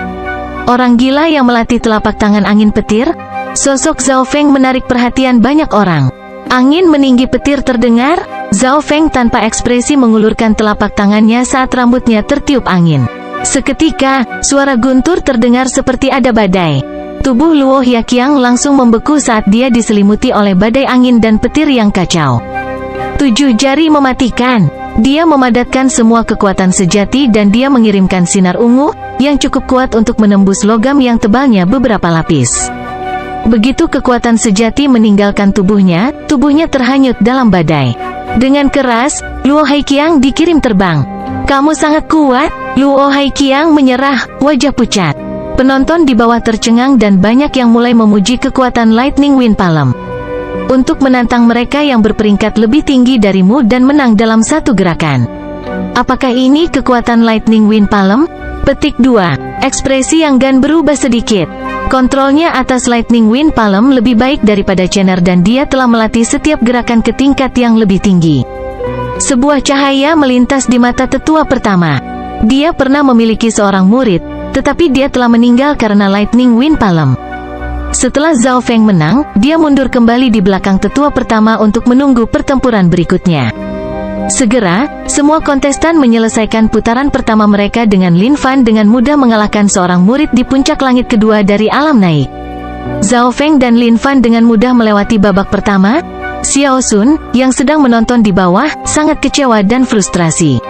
[SPEAKER 1] Orang gila yang melatih telapak tangan angin petir? Sosok Zhao Feng menarik perhatian banyak orang. Angin meninggi petir terdengar, Zhao Feng tanpa ekspresi mengulurkan telapak tangannya saat rambutnya tertiup angin. Seketika, suara guntur terdengar seperti ada badai. Tubuh Luo Haiqiang langsung membeku saat dia diselimuti oleh badai angin dan petir yang kacau. 7 jari mematikan. Dia memadatkan semua kekuatan sejati dan dia mengirimkan sinar ungu, yang cukup kuat untuk menembus logam yang tebalnya beberapa lapis. Begitu kekuatan sejati meninggalkan tubuhnya terhanyut dalam badai. Dengan keras, Luo Haiqiang dikirim terbang. Kamu sangat kuat, Luo Haiqiang menyerah, wajah pucat. Penonton di bawah tercengang dan banyak yang mulai memuji kekuatan Lightning Wind Palm. Untuk menantang mereka yang berperingkat lebih tinggi darimu dan menang dalam satu gerakan. Apakah ini kekuatan Lightning Wind Palm? Petik 2. Ekspresi Yang Gan berubah sedikit. Kontrolnya atas Lightning Wind Palm lebih baik daripada Chener dan dia telah melatih setiap gerakan ke tingkat yang lebih tinggi. Sebuah cahaya melintas di mata tetua pertama. Dia pernah memiliki seorang murid, tetapi dia telah meninggal karena Lightning Wind Palm. Setelah Zhao Feng menang, dia mundur kembali di belakang tetua pertama untuk menunggu pertempuran berikutnya. Segera, semua kontestan menyelesaikan putaran pertama mereka dengan Lin Fan dengan mudah mengalahkan seorang murid di puncak langit kedua dari alam naik. Zhao Feng dan Lin Fan dengan mudah melewati babak pertama. Xiao Sun, yang sedang menonton di bawah, sangat kecewa dan frustrasi.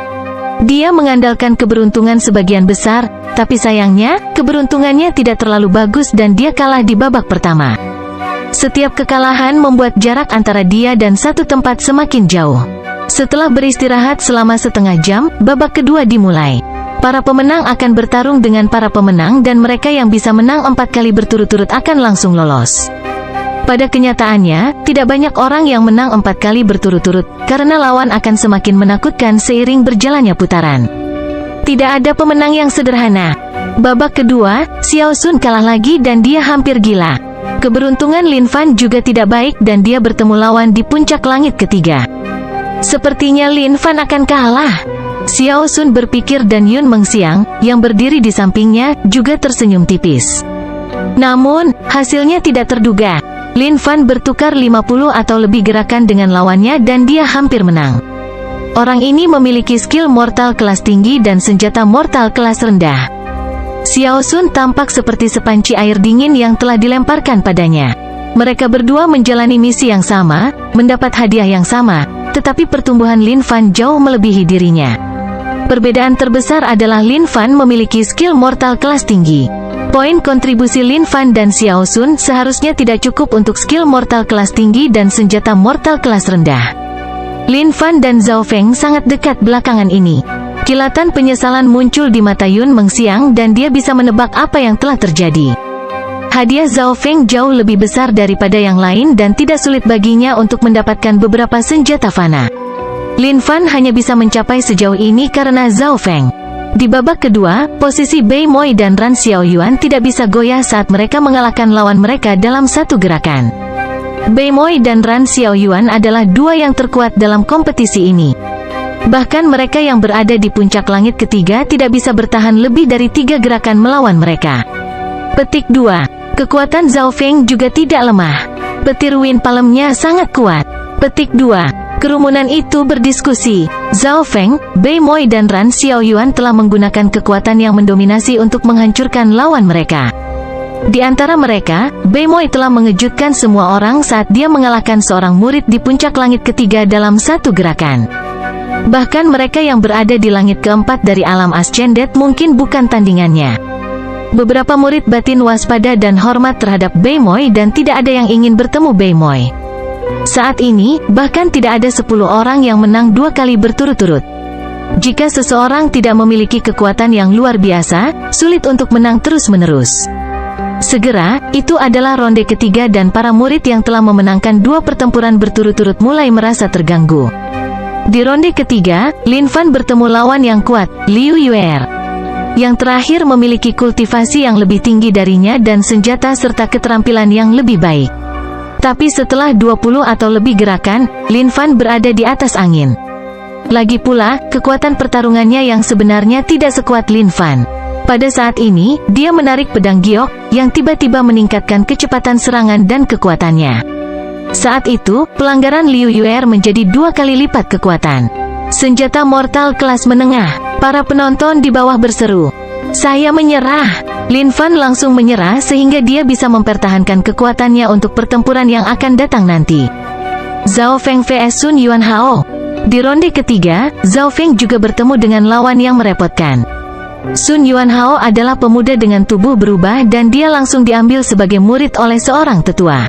[SPEAKER 1] Dia mengandalkan keberuntungan sebagian besar, tapi sayangnya, keberuntungannya tidak terlalu bagus dan dia kalah di babak pertama. Setiap kekalahan membuat jarak antara dia dan satu tempat semakin jauh. Setelah beristirahat selama setengah jam, babak kedua dimulai. Para pemenang akan bertarung dengan para pemenang dan mereka yang bisa menang 4 kali berturut-turut akan langsung lolos. Pada kenyataannya, tidak banyak orang yang menang 4 kali berturut-turut, karena lawan akan semakin menakutkan seiring berjalannya putaran. Tidak ada pemenang yang sederhana. Babak kedua, Xiao Sun kalah lagi dan dia hampir gila. Keberuntungan Lin Fan juga tidak baik dan dia bertemu lawan di puncak langit ketiga. Sepertinya Lin Fan akan kalah. Xiao Sun berpikir dan Yun Mengxiang, yang berdiri di sampingnya, juga tersenyum tipis. Namun, hasilnya tidak terduga. Lin Fan bertukar 50 atau lebih gerakan dengan lawannya dan dia hampir menang. Orang ini memiliki skill mortal kelas tinggi dan senjata mortal kelas rendah. Xiao Sun tampak seperti sepanci air dingin yang telah dilemparkan padanya. Mereka berdua menjalani misi yang sama, mendapat hadiah yang sama, tetapi pertumbuhan Lin Fan jauh melebihi dirinya. Perbedaan terbesar adalah Lin Fan memiliki skill mortal kelas tinggi. Poin kontribusi Lin Fan dan Xiao Sun seharusnya tidak cukup untuk skill mortal kelas tinggi dan senjata mortal kelas rendah. Lin Fan dan Zhao Feng sangat dekat belakangan ini. Kilatan penyesalan muncul di mata Yun Mengxiang dan dia bisa menebak apa yang telah terjadi. Hadiah Zhao Feng jauh lebih besar daripada yang lain dan tidak sulit baginya untuk mendapatkan beberapa senjata fana. Lin Fan hanya bisa mencapai sejauh ini karena Zhao Feng. Di babak kedua, posisi Bei Moi dan Ran Xiaoyuan tidak bisa goyah saat mereka mengalahkan lawan mereka dalam satu gerakan. Bei Moi dan Ran Xiaoyuan adalah dua yang terkuat dalam kompetisi ini. Bahkan mereka yang berada di puncak langit ketiga tidak bisa bertahan lebih dari 3 gerakan melawan mereka. Petik 2. Kekuatan Zhao Feng juga tidak lemah. Petir Wind Palm-nya sangat kuat. Petik 2. Kerumunan itu berdiskusi. Zhao Feng, Bei Moi dan Ran Xiaoyuan telah menggunakan kekuatan yang mendominasi untuk menghancurkan lawan mereka. Di antara mereka, Beimoy telah mengejutkan semua orang saat dia mengalahkan seorang murid di puncak langit ketiga dalam satu gerakan. Bahkan mereka yang berada di langit keempat dari alam Ascendet mungkin bukan tandingannya. Beberapa murid batin waspada dan hormat terhadap Beimoy dan tidak ada yang ingin bertemu Beimoy. Saat ini, bahkan tidak ada 10 orang yang menang 2 kali berturut-turut. Jika seseorang tidak memiliki kekuatan yang luar biasa, sulit untuk menang terus-menerus. Segera, itu adalah ronde ketiga dan para murid yang telah memenangkan 2 pertempuran berturut-turut mulai merasa terganggu. Di ronde ketiga, Lin Fan bertemu lawan yang kuat, Liu Yuer. Yang terakhir memiliki kultivasi yang lebih tinggi darinya dan senjata serta keterampilan yang lebih baik. Tapi setelah 20 atau lebih gerakan, Lin Fan berada di atas angin. Lagi pula, kekuatan pertarungannya yang sebenarnya tidak sekuat Lin Fan. Pada saat ini, dia menarik pedang giok, yang tiba-tiba meningkatkan kecepatan serangan dan kekuatannya. Saat itu, pelanggaran Liu Yuer menjadi 2 kali lipat kekuatan. Senjata mortal kelas menengah. Para penonton di bawah berseru, "Saya menyerah!" Lin Fan langsung menyerah sehingga dia bisa mempertahankan kekuatannya untuk pertempuran yang akan datang nanti. Zhao Feng vs Sun Yuanhao. Di ronde ketiga, Zhao Feng juga bertemu dengan lawan yang merepotkan. Sun Yuanhao adalah pemuda dengan tubuh berubah dan dia langsung diambil sebagai murid oleh seorang tetua.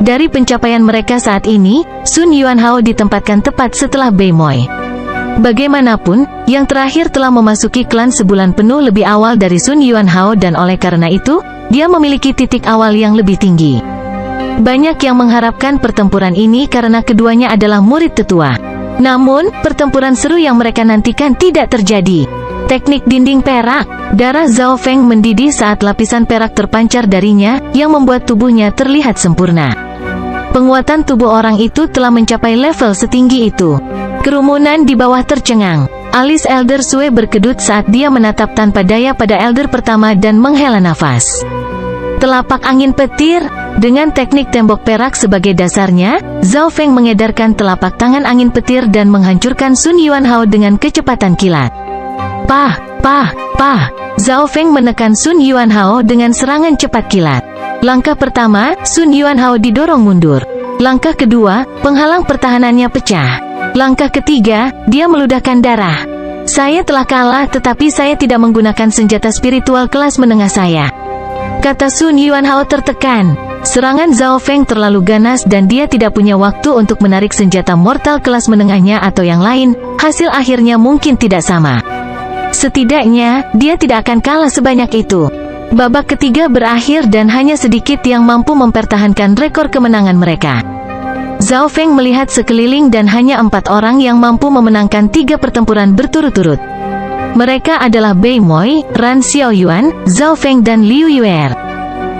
[SPEAKER 1] Dari pencapaian mereka saat ini, Sun Yuanhao ditempatkan tepat setelah Beimoy. Bagaimanapun, yang terakhir telah memasuki klan sebulan penuh lebih awal dari Sun Yuanhao dan oleh karena itu, dia memiliki titik awal yang lebih tinggi. Banyak yang mengharapkan pertempuran ini karena keduanya adalah murid tetua. Namun, pertempuran seru yang mereka nantikan tidak terjadi. Teknik dinding perak. Darah Zhao Feng mendidih saat lapisan perak terpancar darinya, yang membuat tubuhnya terlihat sempurna. Penguatan tubuh orang itu telah mencapai level setinggi itu. Kerumunan di bawah tercengang. Alis Elder Sue berkedut saat dia menatap tanpa daya pada Elder pertama dan menghela nafas. Telapak angin petir. Dengan teknik tembok perak sebagai dasarnya, Zhao Feng mengedarkan telapak tangan angin petir dan menghancurkan Sun Yuanhao dengan kecepatan kilat. Pah! Zhao Feng menekan Sun Yuanhao dengan serangan cepat kilat. Langkah pertama, Sun Yuanhao didorong mundur. Langkah kedua, penghalang pertahanannya pecah. Langkah ketiga, dia meludahkan darah. Saya telah kalah tetapi saya tidak menggunakan senjata spiritual kelas menengah saya, kata Sun Yuanhao tertekan. Serangan Zhao Feng terlalu ganas dan dia tidak punya waktu untuk menarik senjata mortal kelas menengahnya atau yang lain, hasil akhirnya mungkin tidak sama. Setidaknya, dia tidak akan kalah sebanyak itu. Babak ketiga berakhir dan hanya sedikit yang mampu mempertahankan rekor kemenangan mereka. Zhao Feng melihat sekeliling dan hanya 4 orang yang mampu memenangkan 3 pertempuran berturut-turut. Mereka adalah Beimoy, Ran Xiaoyuan, Zhao Feng dan Liu Yuer.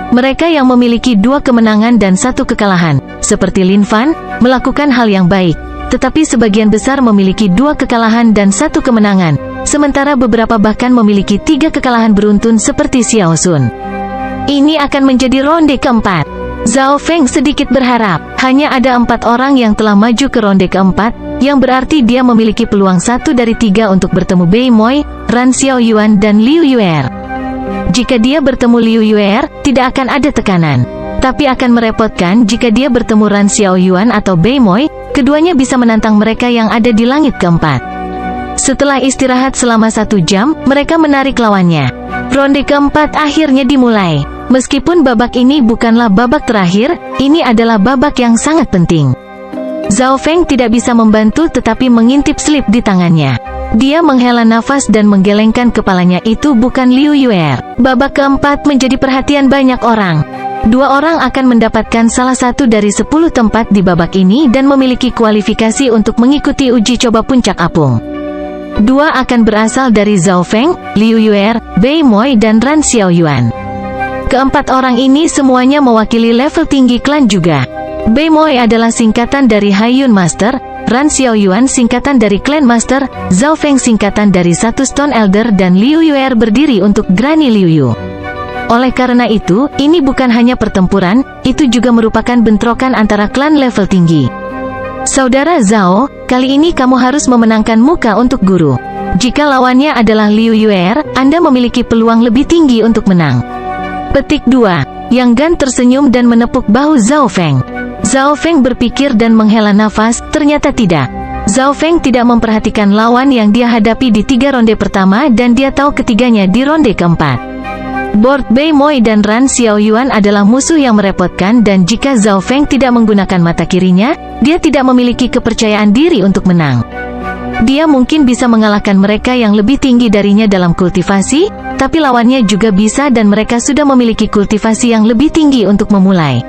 [SPEAKER 1] Mereka yang memiliki 2 kemenangan dan 1 kekalahan, seperti Lin Fan, melakukan hal yang baik. Tetapi sebagian besar memiliki 2 kekalahan dan 1 kemenangan, sementara beberapa bahkan memiliki 3 kekalahan beruntun seperti Xiao Sun. Ini akan menjadi ronde keempat. Zhao Feng sedikit berharap, hanya ada 4 orang yang telah maju ke ronde keempat, yang berarti dia memiliki peluang 1 dari 3 untuk bertemu Beimoy, Ran Xiaoyuan dan Liu Yuer. Jika dia bertemu Liu Yuer, tidak akan ada tekanan. Tapi akan merepotkan jika dia bertemu Ran Xiaoyuan atau Beimoy, keduanya bisa menantang mereka yang ada di langit keempat. Setelah istirahat selama 1 jam, mereka menarik lawannya. Ronde keempat akhirnya dimulai. Meskipun babak ini bukanlah babak terakhir, ini adalah babak yang sangat penting. Zhao Feng tidak bisa membantu tetapi mengintip slip di tangannya. Dia menghela nafas dan menggelengkan kepalanya. Itu bukan Liu Yuer. Babak keempat menjadi perhatian banyak orang. 2 orang akan mendapatkan salah satu dari 10 tempat di babak ini dan memiliki kualifikasi untuk mengikuti uji coba puncak apung. 2 akan berasal dari Zhao Feng, Liu Yuer, Beimoy dan Ran Xiaoyuan. Keempat orang ini semuanya mewakili level tinggi klan juga. Beimoy adalah singkatan dari Haiyun Master, Ran Xiaoyuan singkatan dari Clan Master, Zhao Feng singkatan dari 1 Stone Elder dan Liu Yuer berdiri untuk Granny Liu Yu. Oleh karena itu, ini bukan hanya pertempuran, itu juga merupakan bentrokan antara klan level tinggi. Saudara Zhao, kali ini kamu harus memenangkan muka untuk guru. Jika lawannya adalah Liu Yuer, Anda memiliki peluang lebih tinggi untuk menang. Petik 2. Yang Gan tersenyum dan menepuk bahu Zhao Feng. Zhao Feng berpikir dan menghela nafas, ternyata tidak. Zhao Feng tidak memperhatikan lawan yang dia hadapi di 3 ronde pertama dan dia tahu ketiganya di ronde keempat. Board Bei Moi dan Ran Xiaoyuan adalah musuh yang merepotkan dan jika Zhao Feng tidak menggunakan mata kirinya, dia tidak memiliki kepercayaan diri untuk menang. Dia mungkin bisa mengalahkan mereka yang lebih tinggi darinya dalam kultivasi, tapi lawannya juga bisa dan mereka sudah memiliki kultivasi yang lebih tinggi untuk memulai.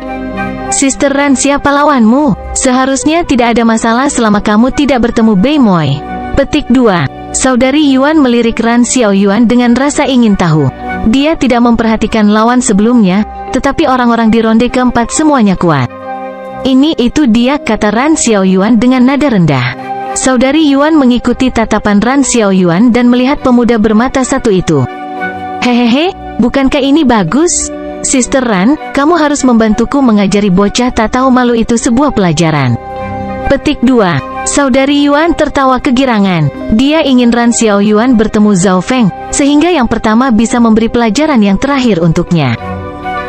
[SPEAKER 1] Sister Ran, siapa lawanmu? Seharusnya tidak ada masalah selama kamu tidak bertemu Bei Moi. Petik 2. Saudari Yuan melirik Ran Xiaoyuan dengan rasa ingin tahu. Dia tidak memperhatikan lawan sebelumnya, tetapi orang-orang di ronde keempat semuanya kuat. Ini itu dia, kata Ran Xiaoyuan dengan nada rendah. Saudari Yuan mengikuti tatapan Ran Xiaoyuan dan melihat pemuda bermata satu itu. Hehehe, bukankah ini bagus? Sister Ran, kamu harus membantuku mengajari bocah tak tahu malu itu sebuah pelajaran. Petik 2. Saudari Yuan tertawa kegirangan. Dia ingin Ran Xiaoyuan bertemu Zhao Feng, sehingga yang pertama bisa memberi pelajaran yang terakhir untuknya.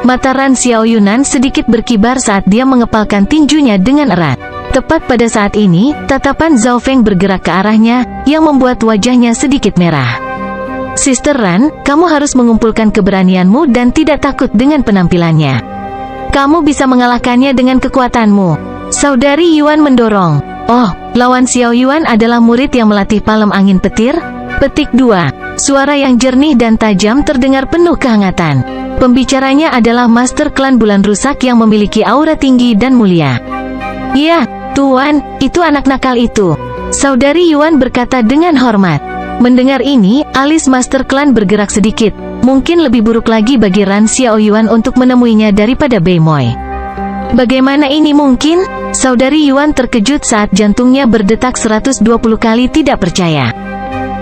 [SPEAKER 1] Mata Ran Xiaoyuan sedikit berkibar saat dia mengepalkan tinjunya dengan erat. Tepat pada saat ini, tatapan Zhao Feng bergerak ke arahnya, yang membuat wajahnya sedikit merah. Sister Ran, kamu harus mengumpulkan keberanianmu dan tidak takut dengan penampilannya. Kamu bisa mengalahkannya dengan kekuatanmu. Saudari Yuan mendorong. Oh, lawan Xiaoyuan adalah murid yang melatih palem angin petir? Petik 2. Suara yang jernih dan tajam terdengar penuh kehangatan. Pembicaranya adalah Master Klan Bulan Rusak yang memiliki aura tinggi dan mulia. Ya, Tuan, itu anak nakal itu. Saudari Yuan berkata dengan hormat. Mendengar ini, alis Master Klan bergerak sedikit. Mungkin lebih buruk lagi bagi Ran Xiaoyuan untuk menemuinya daripada Bei Moi. Bagaimana ini mungkin? Saudari Yuan terkejut saat jantungnya berdetak 120 kali tidak percaya.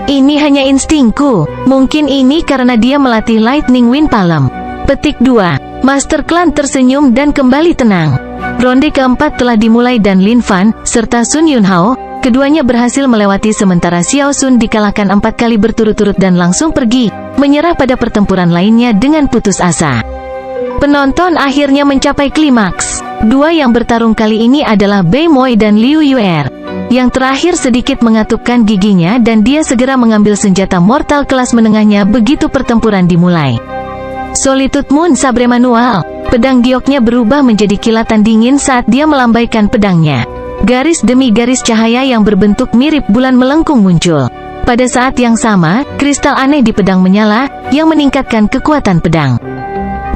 [SPEAKER 1] Ini hanya instingku. Mungkin ini karena dia melatih Lightning Wind Palm. Petik 2. Master Klan tersenyum dan kembali tenang. Ronde keempat telah dimulai dan Lin Fan, serta Sun Yunhao, keduanya berhasil melewati sementara Xiao Sun dikalahkan 4 kali berturut-turut dan langsung pergi, menyerah pada pertempuran lainnya dengan putus asa. Penonton akhirnya mencapai klimaks. Dua yang bertarung kali ini adalah Bei Moi dan Liu Yuer. Yang terakhir sedikit mengatupkan giginya dan dia segera mengambil senjata mortal kelas menengahnya begitu pertempuran dimulai. Solitude Moon Sabre Manual. Pedang gioknya berubah menjadi kilatan dingin saat dia melambaikan pedangnya. Garis demi garis cahaya yang berbentuk mirip bulan melengkung muncul. Pada saat yang sama, kristal aneh di pedang menyala, yang meningkatkan kekuatan pedang.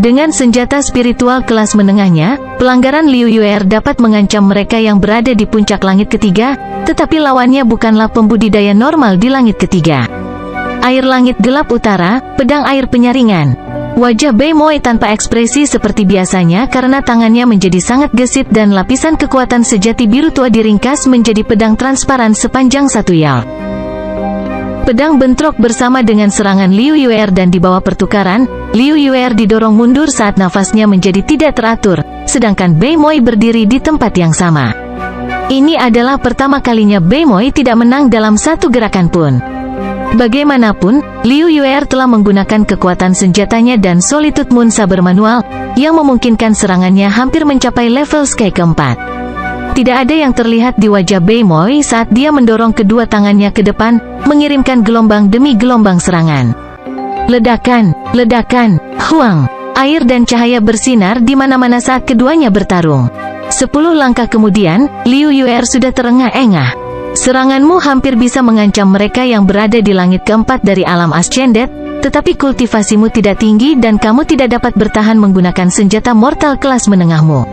[SPEAKER 1] Dengan senjata spiritual kelas menengahnya, pelanggaran Liu Yuer dapat mengancam mereka yang berada di puncak langit ketiga, tetapi lawannya bukanlah pembudidaya normal di langit ketiga. Air langit gelap utara, pedang air penyaringan. Wajah Bei Moi tanpa ekspresi seperti biasanya karena tangannya menjadi sangat gesit dan lapisan kekuatan sejati biru tua diringkas menjadi pedang transparan sepanjang 1 yard. Pedang bentrok bersama dengan serangan Liu Yuer dan di bawah pertukaran, Liu Yuer didorong mundur saat nafasnya menjadi tidak teratur, sedangkan Bei Moi berdiri di tempat yang sama. Ini adalah pertama kalinya Bei Moi tidak menang dalam satu gerakan pun. Bagaimanapun, Liu Yuer telah menggunakan kekuatan senjatanya dan Solitude Moon Saber Manual, yang memungkinkan serangannya hampir mencapai level Sky keempat. Tidak ada yang terlihat di wajah Bei Moi saat dia mendorong kedua tangannya ke depan, mengirimkan gelombang demi gelombang serangan. Ledakan, ledakan, huang, air dan cahaya bersinar di mana-mana saat keduanya bertarung. 10 langkah kemudian, Liu Yuer sudah terengah-engah. Seranganmu hampir bisa mengancam mereka yang berada di langit keempat dari alam Ascended, tetapi kultivasimu tidak tinggi dan kamu tidak dapat bertahan menggunakan senjata mortal kelas menengahmu.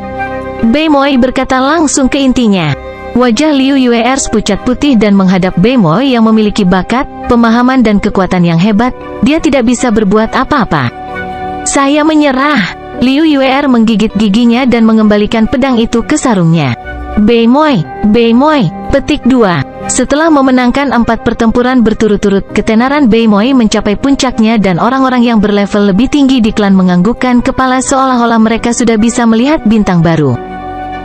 [SPEAKER 1] Bei Moi berkata langsung ke intinya. Wajah Liu Yuer pucat putih dan menghadap Bei Moi yang memiliki bakat, pemahaman dan kekuatan yang hebat, dia tidak bisa berbuat apa-apa. Saya menyerah. Liu Yuer menggigit giginya dan mengembalikan pedang itu ke sarungnya. Bei Moi, petik 2. Setelah memenangkan 4 pertempuran berturut-turut, ketenaran Bei Moi mencapai puncaknya dan orang-orang yang berlevel lebih tinggi di klan menganggukkan kepala seolah-olah mereka sudah bisa melihat bintang baru.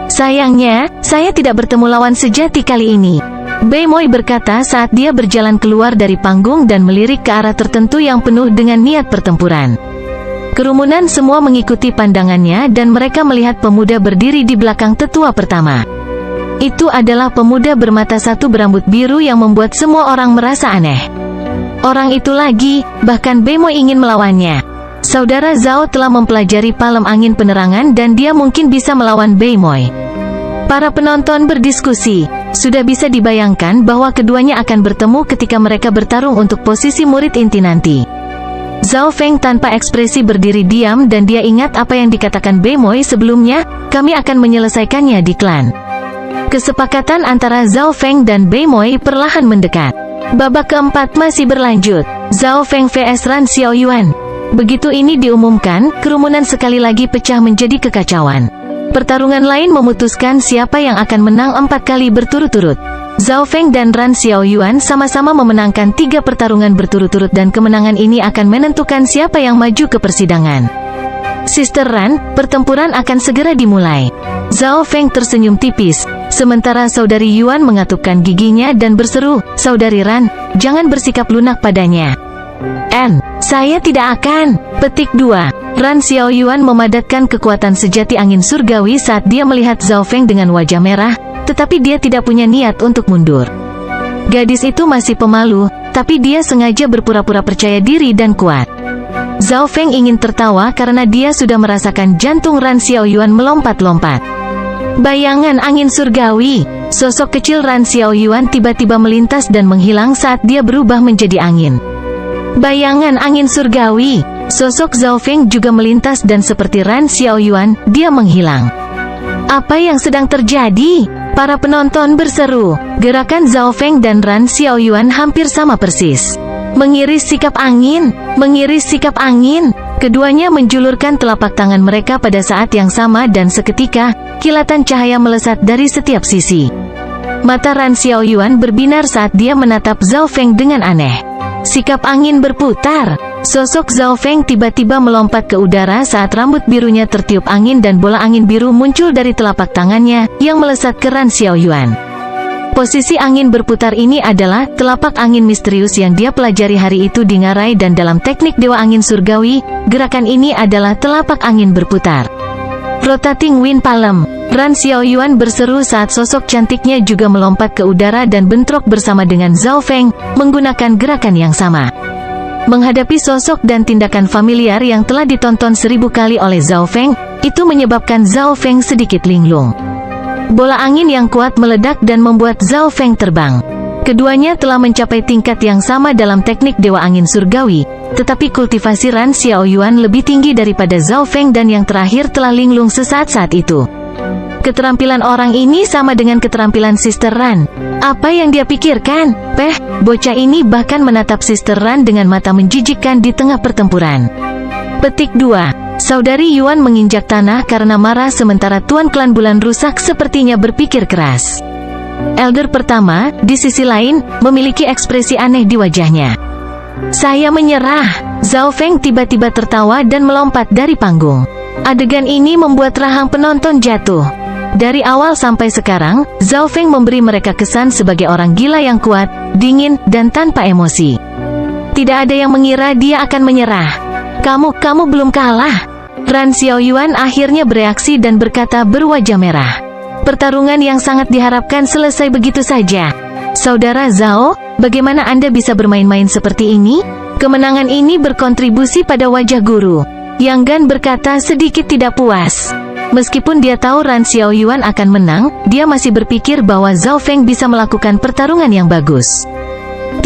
[SPEAKER 1] Sayangnya, saya tidak bertemu lawan sejati kali ini. Bei Moi berkata saat dia berjalan keluar dari panggung dan melirik ke arah tertentu yang penuh dengan niat pertempuran. Kerumunan semua mengikuti pandangannya dan mereka melihat pemuda berdiri di belakang tetua pertama. Itu adalah pemuda bermata satu berambut biru yang membuat semua orang merasa aneh. Orang itu lagi, bahkan Beimoy ingin melawannya. Saudara Zhao telah mempelajari palem angin penerangan dan dia mungkin bisa melawan Beimoy. Para penonton berdiskusi. Sudah bisa dibayangkan bahwa keduanya akan bertemu ketika mereka bertarung untuk posisi murid inti nanti. Zhao Feng tanpa ekspresi berdiri diam dan dia ingat apa yang dikatakan Beimoy sebelumnya, kami akan menyelesaikannya di klan. Kesepakatan antara Zhao Feng dan Beimoy perlahan mendekat. Babak keempat masih berlanjut. Zhao Feng vs Ran Xiaoyuan. Begitu ini diumumkan, kerumunan sekali lagi pecah menjadi kekacauan. Pertarungan lain memutuskan siapa yang akan menang 4 kali berturut-turut. Zhao Feng dan Ran Xiaoyuan sama-sama memenangkan 3 pertarungan berturut-turut dan kemenangan ini akan menentukan siapa yang maju ke persidangan. Sister Ran, pertempuran akan segera dimulai. Zhao Feng tersenyum tipis, sementara saudari Yuan mengatupkan giginya dan berseru, Saudari Ran, jangan bersikap lunak padanya. Saya tidak akan. Petik 2. Ran Xiaoyuan memadatkan kekuatan sejati angin surgawi saat dia melihat Zhao Feng dengan wajah merah, tetapi dia tidak punya niat untuk mundur. Gadis itu masih pemalu, tapi dia sengaja berpura-pura percaya diri dan kuat. Zhao Feng ingin tertawa karena dia sudah merasakan jantung Ran Xiaoyuan melompat-lompat. Bayangan angin surgawi. Sosok kecil Ran Xiaoyuan tiba-tiba melintas dan menghilang saat dia berubah menjadi angin. Bayangan angin surgawi. Sosok Zhao Feng juga melintas dan seperti Ran Xiaoyuan, dia menghilang. Apa yang sedang terjadi? Para penonton berseru. Gerakan Zhao Feng dan Ran Xiaoyuan hampir sama persis. Mengiris sikap angin, mengiris sikap angin. Keduanya menjulurkan telapak tangan mereka pada saat yang sama dan seketika, kilatan cahaya melesat dari setiap sisi. Mata Ran Xiaoyuan berbinar saat dia menatap Zhao Feng dengan aneh. Sikap angin berputar. Sosok Zhao Feng tiba-tiba melompat ke udara saat rambut birunya tertiup angin dan bola angin biru muncul dari telapak tangannya, yang melesat ke Ran Xiaoyuan. Posisi angin berputar ini adalah telapak angin misterius yang dia pelajari hari itu di ngarai dan dalam teknik Dewa Angin Surgawi, gerakan ini adalah telapak angin berputar. Rotating Wind Palm. Ran Xiaoyuan berseru saat sosok cantiknya juga melompat ke udara dan bentrok bersama dengan Zhao Feng, menggunakan gerakan yang sama. Menghadapi sosok dan tindakan familiar yang telah ditonton 1000 kali oleh Zhao Feng, itu menyebabkan Zhao Feng sedikit linglung. Bola angin yang kuat meledak dan membuat Zhao Feng terbang. Keduanya telah mencapai tingkat yang sama dalam teknik Dewa Angin Surgawi, tetapi kultivasi Ran Xiaoyuan lebih tinggi daripada Zhao Feng dan yang terakhir telah linglung sesaat saat itu. Keterampilan orang ini sama dengan keterampilan Sister Ran. Apa yang dia pikirkan? Bocah ini bahkan menatap Sister Ran dengan mata menjijikkan di tengah pertempuran. Petik 2. Saudari Yuan menginjak tanah karena marah sementara Tuan Klan Bulan Rusak sepertinya berpikir keras. Elder pertama, di sisi lain, memiliki ekspresi aneh di wajahnya. Saya menyerah. Zhao Feng tiba-tiba tertawa dan melompat dari panggung. Adegan ini membuat rahang penonton jatuh. Dari awal sampai sekarang, Zhao Feng memberi mereka kesan sebagai orang gila yang kuat, dingin, dan tanpa emosi. Tidak ada yang mengira dia akan menyerah. Kamu belum kalah. Ran Xiaoyuan akhirnya bereaksi dan berkata berwajah merah. Pertarungan yang sangat diharapkan selesai begitu saja. Saudara Zhao, bagaimana Anda bisa bermain-main seperti ini? Kemenangan ini berkontribusi pada wajah guru. Yang Gan berkata sedikit tidak puas. Meskipun dia tahu Ran Xiaoyuan akan menang, dia masih berpikir bahwa Zhao Feng bisa melakukan pertarungan yang bagus.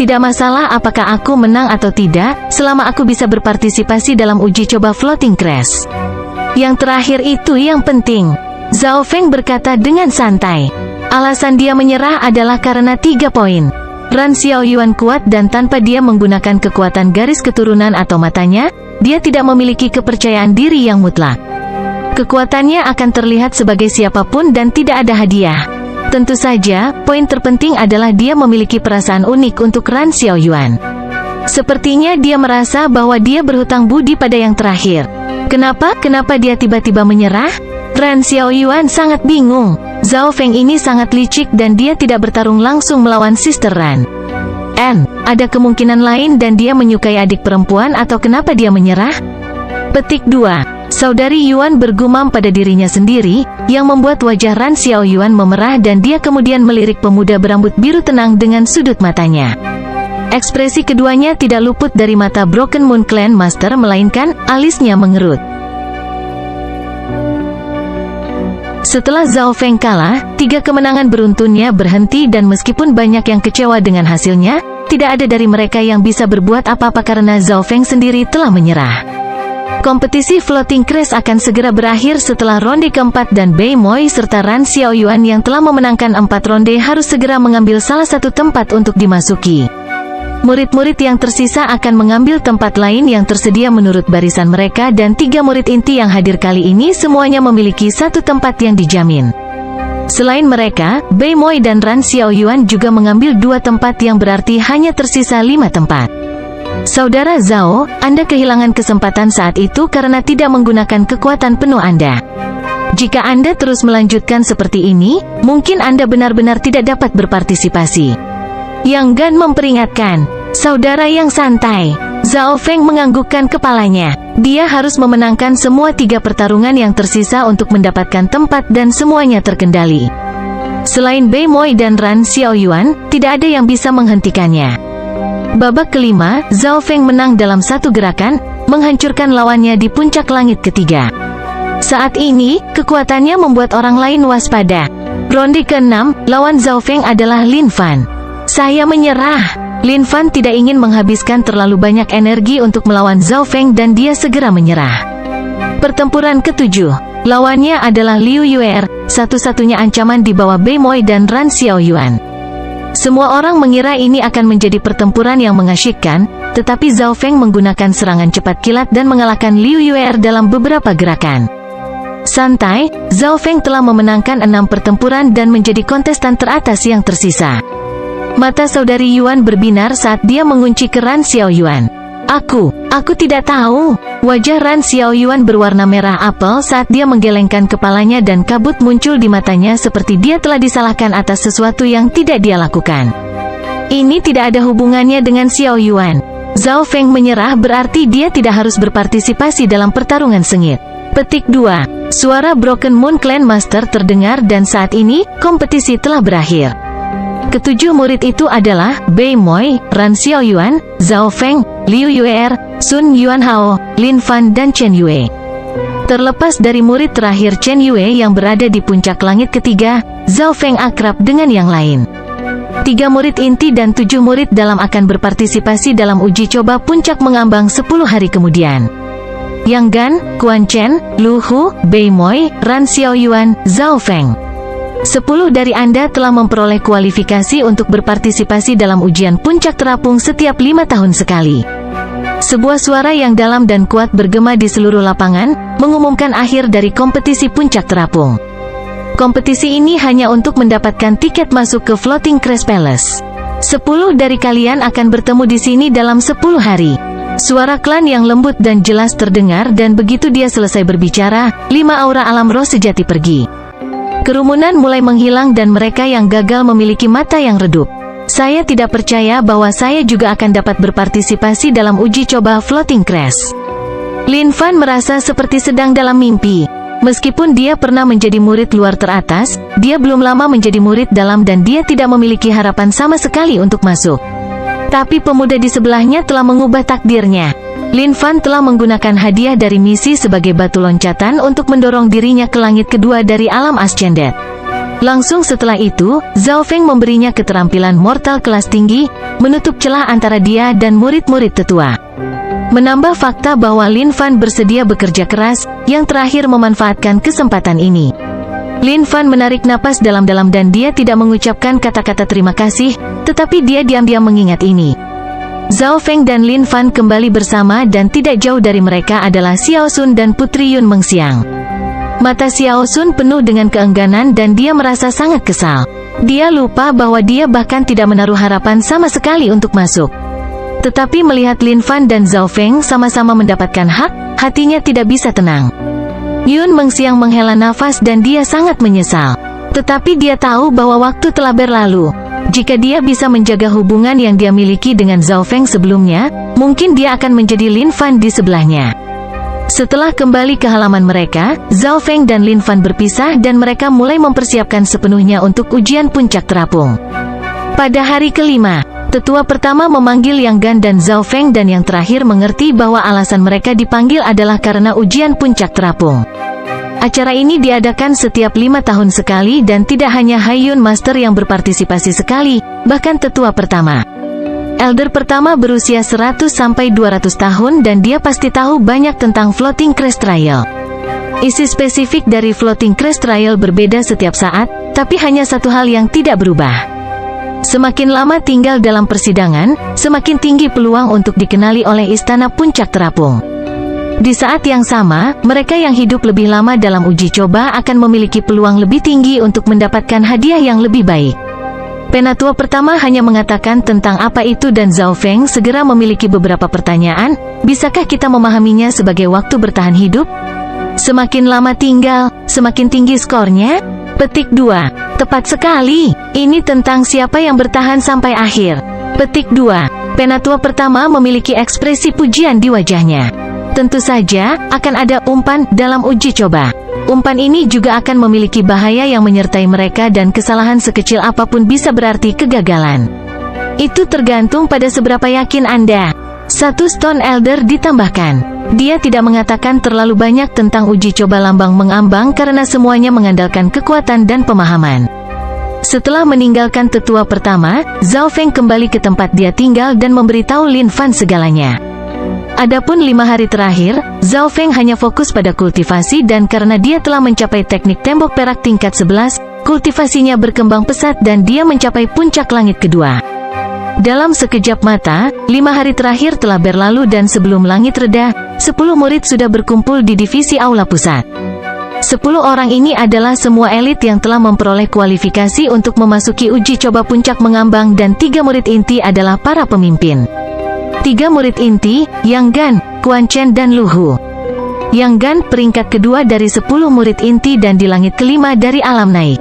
[SPEAKER 1] Tidak masalah apakah aku menang atau tidak, selama aku bisa berpartisipasi dalam uji coba Floating Crash. Yang terakhir itu yang penting. Zhao Feng berkata dengan santai. Alasan dia menyerah adalah karena 3 poin. Ran Xiaoyuan kuat dan tanpa dia menggunakan kekuatan garis keturunan atau matanya, dia tidak memiliki kepercayaan diri yang mutlak. Kekuatannya akan terlihat sebagai siapapun dan tidak ada hadiah. Tentu saja, poin terpenting adalah dia memiliki perasaan unik untuk Ran Xiaoyuan. Sepertinya dia merasa bahwa dia berhutang budi pada yang terakhir. Kenapa dia tiba-tiba menyerah? Ran Xiaoyuan sangat bingung. Zhao Feng ini sangat licik dan dia tidak bertarung langsung melawan Sister Ran. Ada kemungkinan lain dan dia menyukai adik perempuan atau kenapa dia menyerah? Petik 2. Saudari Yuan bergumam pada dirinya sendiri, yang membuat wajah Ran Xiaoyuan memerah dan dia kemudian melirik pemuda berambut biru tenang dengan sudut matanya. Ekspresi keduanya tidak luput dari mata Broken Moon Clan Master melainkan alisnya mengerut. Setelah Zhao Feng kalah, 3 kemenangan beruntunnya berhenti dan meskipun banyak yang kecewa dengan hasilnya, tidak ada dari mereka yang bisa berbuat apa-apa karena Zhao Feng sendiri telah menyerah. Kompetisi Floating Crest akan segera berakhir setelah ronde keempat dan Bei Moi serta Ran Xiaoyuan yang telah memenangkan 4 ronde harus segera mengambil salah satu tempat untuk dimasuki. Murid-murid yang tersisa akan mengambil tempat lain yang tersedia menurut barisan mereka dan 3 murid inti yang hadir kali ini semuanya memiliki satu tempat yang dijamin. Selain mereka, Bei Moi dan Ran Xiaoyuan juga mengambil 2 tempat yang berarti hanya tersisa 5 tempat. Saudara Zhao, Anda kehilangan kesempatan saat itu karena tidak menggunakan kekuatan penuh Anda. Jika Anda terus melanjutkan seperti ini, mungkin Anda benar-benar tidak dapat berpartisipasi. Yang Gan memperingatkan, saudara yang santai. Zhao Feng menganggukkan kepalanya. Dia harus memenangkan semua 3 pertarungan yang tersisa untuk mendapatkan tempat dan semuanya terkendali. Selain Bei Moi dan Ran Xiaoyuan, tidak ada yang bisa menghentikannya. Babak kelima, Zhao Feng menang dalam satu gerakan, menghancurkan lawannya di puncak langit ketiga. Saat ini, kekuatannya membuat orang lain waspada. Ronde ke-6, lawan Zhao Feng adalah Lin Fan. Saya menyerah. Lin Fan tidak ingin menghabiskan terlalu banyak energi untuk melawan Zhao Feng dan dia segera menyerah. Pertempuran ke-7, lawannya adalah Liu Yuer, satu-satunya ancaman di bawah Bei Moi dan Ran Xiaoyuan. Semua orang mengira ini akan menjadi pertempuran yang mengasyikkan, tetapi Zhao Feng menggunakan serangan cepat kilat dan mengalahkan Liu Yuer dalam beberapa gerakan. Santai, Zhao Feng telah memenangkan 6 pertempuran dan menjadi kontestan teratas yang tersisa. Mata saudari Yuan berbinar saat dia mengunci ke Ran Xiaoyuan. Aku tidak tahu. Wajah Ran Xiaoyuan berwarna merah apel saat dia menggelengkan kepalanya dan kabut muncul di matanya seperti dia telah disalahkan atas sesuatu yang tidak dia lakukan. Ini tidak ada hubungannya dengan Xiaoyuan. Zhao Feng menyerah berarti dia tidak harus berpartisipasi dalam pertarungan sengit. Petik 2. Suara Broken Moon Clan Master terdengar dan saat ini, kompetisi telah berakhir. Ketujuh murid itu adalah Bei Moi, Ran Xiaoyuan, Zhao Feng, Liu Yuer, Sun Yuanhao, Lin Fan dan Chen Yue. Terlepas dari murid terakhir Chen Yue yang berada di puncak langit ketiga, Zhao Feng akrab dengan yang lain. 3 murid inti dan 7 murid dalam akan berpartisipasi dalam uji coba puncak mengambang 10 hari kemudian. Yang Gan, Quan Chen, Lu Hu, Bei Moi, Ran Xiaoyuan, Zhao Feng. 10 dari Anda telah memperoleh kualifikasi untuk berpartisipasi dalam ujian puncak terapung setiap 5 tahun sekali. Sebuah suara yang dalam dan kuat bergema di seluruh lapangan, mengumumkan akhir dari kompetisi puncak terapung. Kompetisi ini hanya untuk mendapatkan tiket masuk ke Floating Crest Palace. 10 dari kalian akan bertemu di sini dalam 10 hari. Suara klan yang lembut dan jelas terdengar dan begitu dia selesai berbicara, 5 aura alam roh sejati pergi. Kerumunan mulai menghilang dan mereka yang gagal memiliki mata yang redup. Saya tidak percaya bahwa saya juga akan dapat berpartisipasi dalam uji coba Floating Crest. Lin Fan merasa seperti sedang dalam mimpi. Meskipun dia pernah menjadi murid luar teratas, dia belum lama menjadi murid dalam dan dia tidak memiliki harapan sama sekali untuk masuk. Tapi pemuda di sebelahnya telah mengubah takdirnya. Lin Fan telah menggunakan hadiah dari misi sebagai batu loncatan untuk mendorong dirinya ke langit kedua dari alam Ascendet. Langsung setelah itu, Zhao Feng memberinya keterampilan mortal kelas tinggi, menutup celah antara dia dan murid-murid tetua. Menambah fakta bahwa Lin Fan bersedia bekerja keras, yang terakhir memanfaatkan kesempatan ini. Lin Fan menarik napas dalam-dalam dan dia tidak mengucapkan kata-kata terima kasih, tetapi dia diam-diam mengingat ini. Zhao Feng dan Lin Fan kembali bersama dan tidak jauh dari mereka adalah Xiao Sun dan Putri Yun Mengxiang. Mata Xiao Sun penuh dengan keengganan dan dia merasa sangat kesal. Dia lupa bahwa dia bahkan tidak menaruh harapan sama sekali untuk masuk. Tetapi melihat Lin Fan dan Zhao Feng sama-sama mendapatkan hak, hatinya tidak bisa tenang. Yun Mengxiang menghela nafas dan dia sangat menyesal. Tetapi dia tahu bahwa waktu telah berlalu. Jika dia bisa menjaga hubungan yang dia miliki dengan Zhao Feng sebelumnya, mungkin dia akan menjadi Lin Fan di sebelahnya. Setelah kembali ke halaman mereka, Zhao Feng dan Lin Fan berpisah dan mereka mulai mempersiapkan sepenuhnya untuk ujian puncak terapung. Pada hari kelima, tetua pertama memanggil Yang Gan dan Zhao Feng dan yang terakhir mengerti bahwa alasan mereka dipanggil adalah karena ujian puncak terapung. Acara ini diadakan setiap 5 tahun sekali dan tidak hanya Haiyun Master yang berpartisipasi sekali, bahkan tetua pertama. Elder pertama berusia 100-200 tahun dan dia pasti tahu banyak tentang Floating Crest Trial. Isi spesifik dari Floating Crest Trial berbeda setiap saat, tapi hanya satu hal yang tidak berubah. Semakin lama tinggal dalam persidangan, semakin tinggi peluang untuk dikenali oleh Istana Puncak Terapung. Di saat yang sama, mereka yang hidup lebih lama dalam uji coba akan memiliki peluang lebih tinggi untuk mendapatkan hadiah yang lebih baik. Penatua pertama hanya mengatakan tentang apa itu dan Zhao Feng segera memiliki beberapa pertanyaan, bisakah kita memahaminya sebagai waktu bertahan hidup? Semakin lama tinggal, semakin tinggi skornya? Petik 2. Tepat sekali, ini tentang siapa yang bertahan sampai akhir. Petik 2. Penatua pertama memiliki ekspresi pujian di wajahnya. Tentu saja, akan ada umpan dalam uji coba. Umpan ini juga akan memiliki bahaya yang menyertai mereka dan kesalahan sekecil apapun bisa berarti kegagalan. Itu tergantung pada seberapa yakin Anda. 1 Stone Elder ditambahkan. Dia tidak mengatakan terlalu banyak tentang uji coba lambang mengambang karena semuanya mengandalkan kekuatan dan pemahaman. Setelah meninggalkan tetua pertama, Zhao Feng kembali ke tempat dia tinggal dan memberitahu Lin Fan segalanya. Adapun 5 hari terakhir, Zhao Feng hanya fokus pada kultivasi dan karena dia telah mencapai teknik tembok perak tingkat 11, kultivasinya berkembang pesat dan dia mencapai puncak langit kedua. Dalam sekejap mata, 5 hari terakhir telah berlalu dan sebelum langit reda, 10 murid sudah berkumpul di divisi aula pusat. 10 orang ini adalah semua elit yang telah memperoleh kualifikasi untuk memasuki uji coba puncak mengambang dan 3 murid inti adalah para pemimpin. 3 murid inti, Yang Gan, Quan Chen dan Lu Hu. Yang Gan peringkat kedua dari 10 murid inti dan di langit kelima dari alam naik.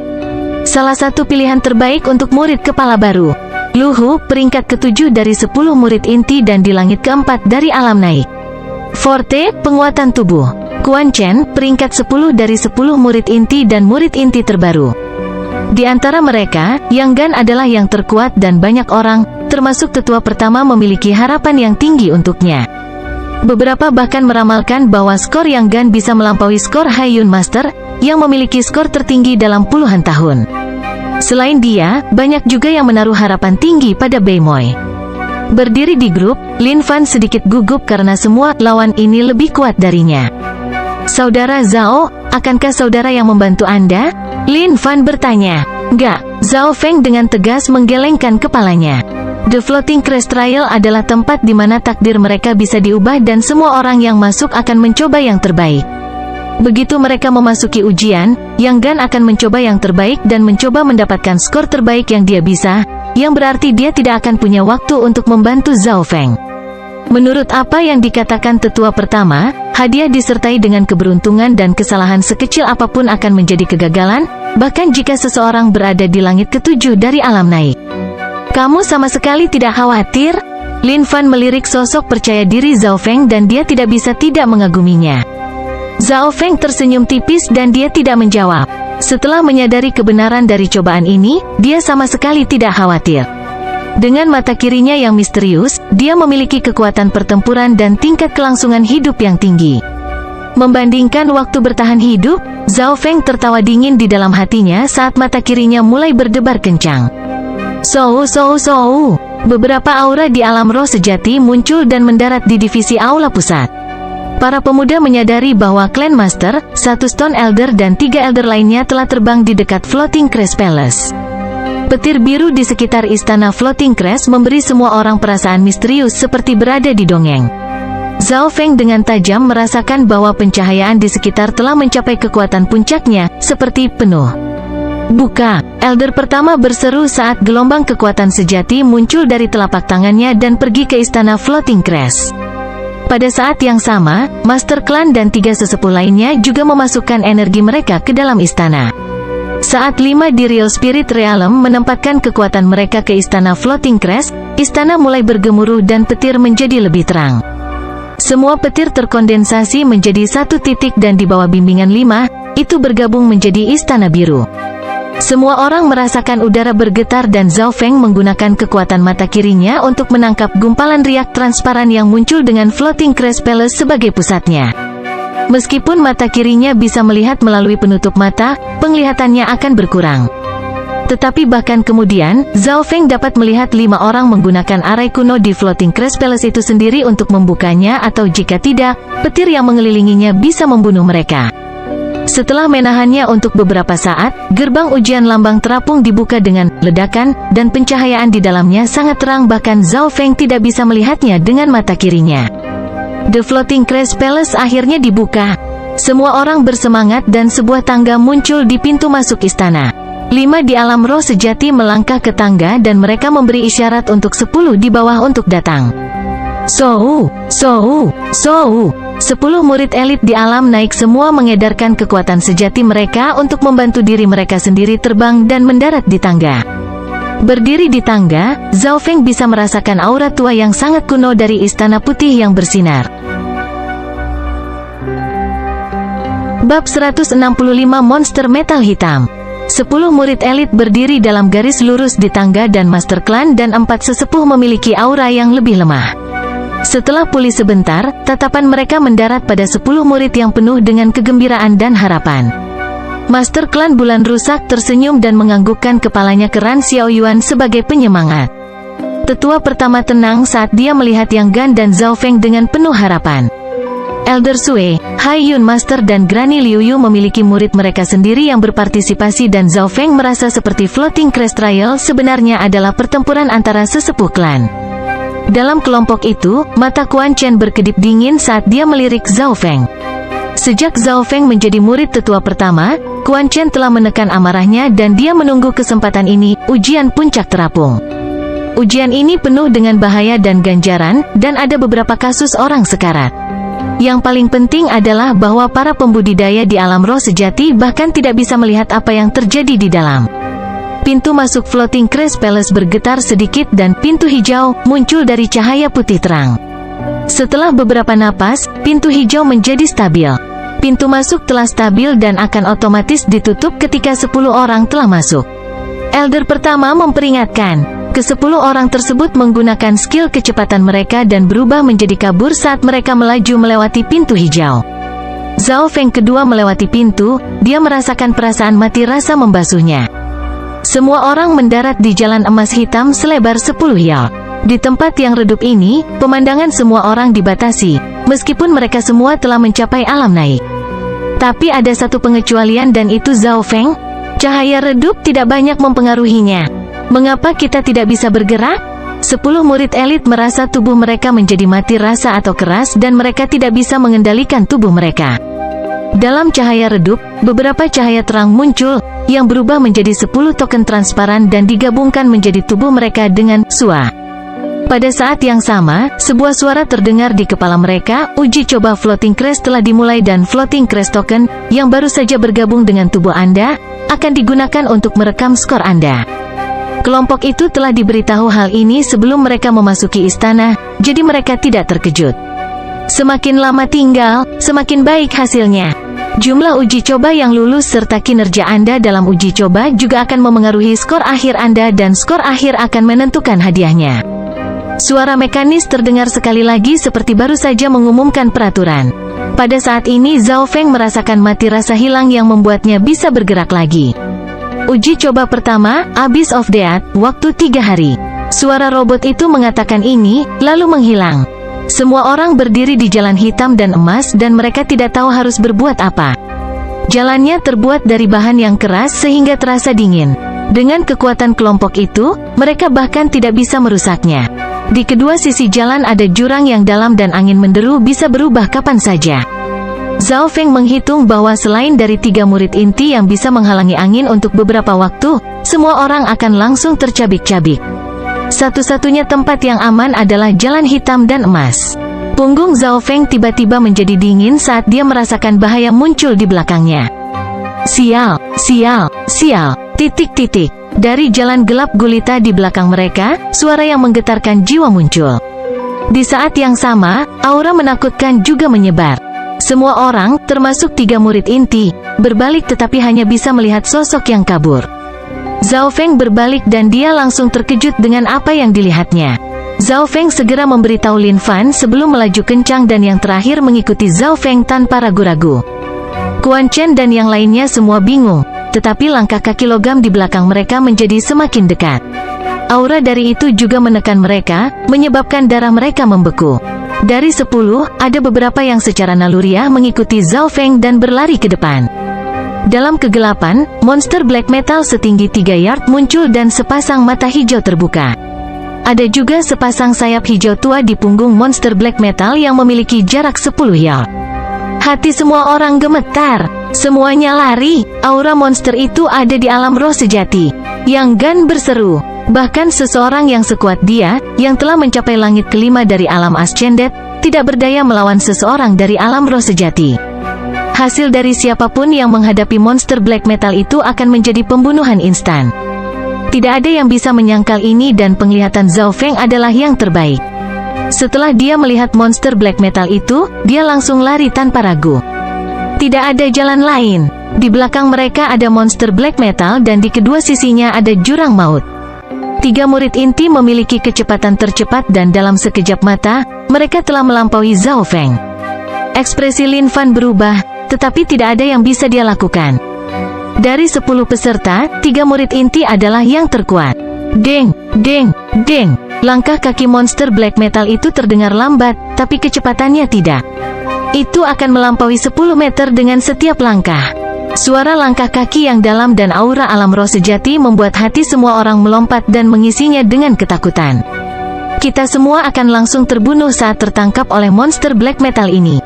[SPEAKER 1] Salah satu pilihan terbaik untuk murid kepala baru. Lu Hu peringkat ketujuh dari 10 murid inti dan di langit keempat dari alam naik. Forte, penguatan tubuh. Quan Chen peringkat 10 dari 10 murid inti dan murid inti terbaru. Di antara mereka, Yang Gan adalah yang terkuat dan banyak orang, termasuk tetua pertama memiliki harapan yang tinggi untuknya. Beberapa bahkan meramalkan bahwa skor Yang Gan bisa melampaui skor Haiyun Master, yang memiliki skor tertinggi dalam puluhan tahun. Selain dia, banyak juga yang menaruh harapan tinggi pada Beimoy. Berdiri di grup, Lin Fan sedikit gugup karena semua lawan ini lebih kuat darinya. Saudara Zhao, akankah saudara yang membantu Anda? Lin Fan bertanya. Enggak, Zhao Feng dengan tegas menggelengkan kepalanya. The Floating Crest Trial adalah tempat di mana takdir mereka bisa diubah dan semua orang yang masuk akan mencoba yang terbaik. Begitu mereka memasuki ujian, Yang Gan akan mencoba yang terbaik dan mencoba mendapatkan skor terbaik yang dia bisa, yang berarti dia tidak akan punya waktu untuk membantu Zhao Feng. Menurut apa yang dikatakan tetua pertama, hadiah disertai dengan keberuntungan dan kesalahan sekecil apapun akan menjadi kegagalan, bahkan jika seseorang berada di langit ketujuh dari alam naik. Kamu sama sekali tidak khawatir? Lin Fan melirik sosok percaya diri Zhao Feng dan dia tidak bisa tidak mengaguminya. Zhao Feng tersenyum tipis dan dia tidak menjawab. Setelah menyadari kebenaran dari cobaan ini, dia sama sekali tidak khawatir. Dengan mata kirinya yang misterius, dia memiliki kekuatan pertempuran dan tingkat kelangsungan hidup yang tinggi. Membandingkan waktu bertahan hidup, Zhao Feng tertawa dingin di dalam hatinya saat mata kirinya mulai berdebar kencang. Beberapa aura di alam roh sejati muncul dan mendarat di divisi aula pusat. Para pemuda menyadari bahwa Clan Master, 1 Stone Elder dan 3 Elder lainnya telah terbang di dekat Floating Crest Palace. Petir biru di sekitar istana Floating Crest memberi semua orang perasaan misterius seperti berada di dongeng. Zhao Feng dengan tajam merasakan bahwa pencahayaan di sekitar telah mencapai kekuatan puncaknya, seperti penuh. Buka! Elder pertama berseru saat gelombang kekuatan sejati muncul dari telapak tangannya dan pergi ke istana Floating Crest. Pada saat yang sama, Master Clan dan 3 sesepuh lainnya juga memasukkan energi mereka ke dalam istana. Saat 5 di Real Spirit Realm menempatkan kekuatan mereka ke istana Floating Crest, istana mulai bergemuruh dan petir menjadi lebih terang. Semua petir terkondensasi menjadi satu titik dan di bawah bimbingan 5, itu bergabung menjadi Istana Biru. Semua orang merasakan udara bergetar dan Zhao Feng menggunakan kekuatan mata kirinya untuk menangkap gumpalan riak transparan yang muncul dengan Floating Crest Palace sebagai pusatnya. Meskipun mata kirinya bisa melihat melalui penutup mata, penglihatannya akan berkurang. Tetapi bahkan kemudian, Zhao Feng dapat melihat 5 orang menggunakan arai kuno di Floating Crest Palace itu sendiri untuk membukanya atau jika tidak, petir yang mengelilinginya bisa membunuh mereka. Setelah menahannya untuk beberapa saat, gerbang ujian lambang terapung dibuka dengan ledakan, dan pencahayaan di dalamnya sangat terang bahkan Zhao Feng tidak bisa melihatnya dengan mata kirinya. The Floating Crest Palace akhirnya dibuka. Semua orang bersemangat dan sebuah tangga muncul di pintu masuk istana. 5 di alam roh sejati melangkah ke tangga dan mereka memberi isyarat untuk 10 di bawah untuk datang. 10 murid elit di alam naik semua mengedarkan kekuatan sejati mereka untuk membantu diri mereka sendiri terbang dan mendarat di tangga. Berdiri di tangga, Zhao Feng bisa merasakan aura tua yang sangat kuno dari Istana Putih yang bersinar. Bab 165 Monster Metal Hitam. 10 murid elit berdiri dalam garis lurus di tangga dan Master Clan dan 4 sesepuh memiliki aura yang lebih lemah. Setelah pulih sebentar, tatapan mereka mendarat pada 10 murid yang penuh dengan kegembiraan dan harapan. Master Clan Bulan Rusak tersenyum dan menganggukkan kepalanya ke Ran Xiaoyuan sebagai penyemangat. Tetua pertama tenang saat dia melihat Yang Gan dan Zhao Feng dengan penuh harapan. Elder Sui, Hai Yun Master dan Granny Liu Yu memiliki murid mereka sendiri yang berpartisipasi dan Zhao Feng merasa seperti Floating Crest Trial sebenarnya adalah pertempuran antara sesepuh klan. Dalam kelompok itu, mata Quan Chen berkedip dingin saat dia melirik Zhao Feng. Sejak Zhao Feng menjadi murid tetua pertama, Quan Chen telah menekan amarahnya dan dia menunggu kesempatan ini, ujian puncak terapung. Ujian ini penuh dengan bahaya dan ganjaran, dan ada beberapa kasus orang sekarat. Yang paling penting adalah bahwa para pembudidaya di alam roh sejati bahkan tidak bisa melihat apa yang terjadi di dalam. Pintu masuk Floating Crest Palace bergetar sedikit dan pintu hijau muncul dari cahaya putih terang. Setelah beberapa napas, pintu hijau menjadi stabil. Pintu masuk telah stabil dan akan otomatis ditutup ketika 10 orang telah masuk. Elder pertama memperingatkan. Ke-10 orang tersebut menggunakan skill kecepatan mereka dan berubah menjadi kabur saat mereka melaju melewati pintu hijau. Zhao Feng kedua melewati pintu, dia merasakan perasaan mati rasa membasuhnya. Semua orang mendarat di jalan emas hitam selebar 10 yard. Di tempat yang redup ini, pemandangan semua orang dibatasi, meskipun mereka semua telah mencapai alam naik. Tapi ada satu pengecualian dan itu Zhao Feng. Cahaya redup tidak banyak mempengaruhinya. Mengapa kita tidak bisa bergerak? 10 murid elit merasa tubuh mereka menjadi mati rasa atau keras dan mereka tidak bisa mengendalikan tubuh mereka. Dalam cahaya redup, beberapa cahaya terang muncul, yang berubah menjadi 10 token transparan dan digabungkan menjadi tubuh mereka dengan Sua. Pada saat yang sama, sebuah suara terdengar di kepala mereka, uji coba Floating Crest telah dimulai dan Floating Crest Token, yang baru saja bergabung dengan tubuh Anda, akan digunakan untuk merekam skor Anda. Kelompok itu telah diberitahu hal ini sebelum mereka memasuki istana, jadi mereka tidak terkejut. Semakin lama tinggal, semakin baik hasilnya. Jumlah uji coba yang lulus serta kinerja Anda dalam uji coba juga akan memengaruhi skor akhir Anda dan skor akhir akan menentukan hadiahnya. Suara mekanis terdengar sekali lagi seperti baru saja mengumumkan peraturan. Pada saat ini Zhao Feng merasakan mati rasa hilang yang membuatnya bisa bergerak lagi. Uji coba pertama, Abyss of Death, waktu 3 hari. Suara robot itu mengatakan ini, lalu menghilang. Semua orang berdiri di jalan hitam dan emas dan mereka tidak tahu harus berbuat apa. Jalannya terbuat dari bahan yang keras sehingga terasa dingin. Dengan kekuatan kelompok itu, mereka bahkan tidak bisa merusaknya. Di kedua sisi jalan ada jurang yang dalam dan angin menderu bisa berubah kapan saja. Zhao Feng menghitung bahwa selain dari 3 murid inti yang bisa menghalangi angin untuk beberapa waktu, semua orang akan langsung tercabik-cabik. Satu-satunya tempat yang aman adalah jalan hitam dan emas. Punggung Zhao Feng tiba-tiba menjadi dingin saat dia merasakan bahaya muncul di belakangnya. Sial, sial, sial, titik-titik. Dari jalan gelap gulita di belakang mereka, suara yang menggetarkan jiwa muncul. Di saat yang sama, aura menakutkan juga menyebar. Semua orang, termasuk 3 murid inti, berbalik tetapi hanya bisa melihat sosok yang kabur. Zhao Feng berbalik dan dia langsung terkejut dengan apa yang dilihatnya. Zhao Feng segera memberitahu Lin Fan sebelum melaju kencang dan yang terakhir mengikuti Zhao Feng tanpa ragu-ragu. Quan Chen dan yang lainnya semua bingung, tetapi langkah kaki logam di belakang mereka menjadi semakin dekat. Aura dari itu juga menekan mereka, menyebabkan darah mereka membeku. Dari 10, ada beberapa yang secara naluriah mengikuti Zhao Feng dan berlari ke depan. Dalam kegelapan, monster black metal setinggi 3 yard muncul dan sepasang mata hijau terbuka. Ada juga sepasang sayap hijau tua di punggung monster black metal yang memiliki jarak 10 yard. Hati semua orang gemetar. Semuanya lari. Aura monster itu ada di alam roh sejati. Yang Gan berseru. Bahkan seseorang yang sekuat dia, yang telah mencapai langit kelima dari alam Ascendet, tidak berdaya melawan seseorang dari alam roh sejati. Hasil dari siapapun yang menghadapi monster black metal itu akan menjadi pembunuhan instan. Tidak ada yang bisa menyangkal ini dan penglihatan Zhao Feng adalah yang terbaik. Setelah dia melihat monster black metal itu, dia langsung lari tanpa ragu. Tidak ada jalan lain. Di belakang mereka ada monster black metal dan di kedua sisinya ada jurang maut. 3 murid inti memiliki kecepatan tercepat dan dalam sekejap mata, mereka telah melampaui Zhao Feng. Ekspresi Lin Fan berubah, tetapi tidak ada yang bisa dia lakukan. Dari 10 peserta, 3 murid inti adalah yang terkuat. Deng, deng, deng. Langkah kaki monster black metal itu terdengar lambat, tapi kecepatannya tidak. Itu akan melampaui 10 meter dengan setiap langkah. Suara langkah kaki yang dalam dan aura alam roh sejati membuat hati semua orang melompat dan mengisinya dengan ketakutan. Kita semua akan langsung terbunuh saat tertangkap oleh monster black metal ini.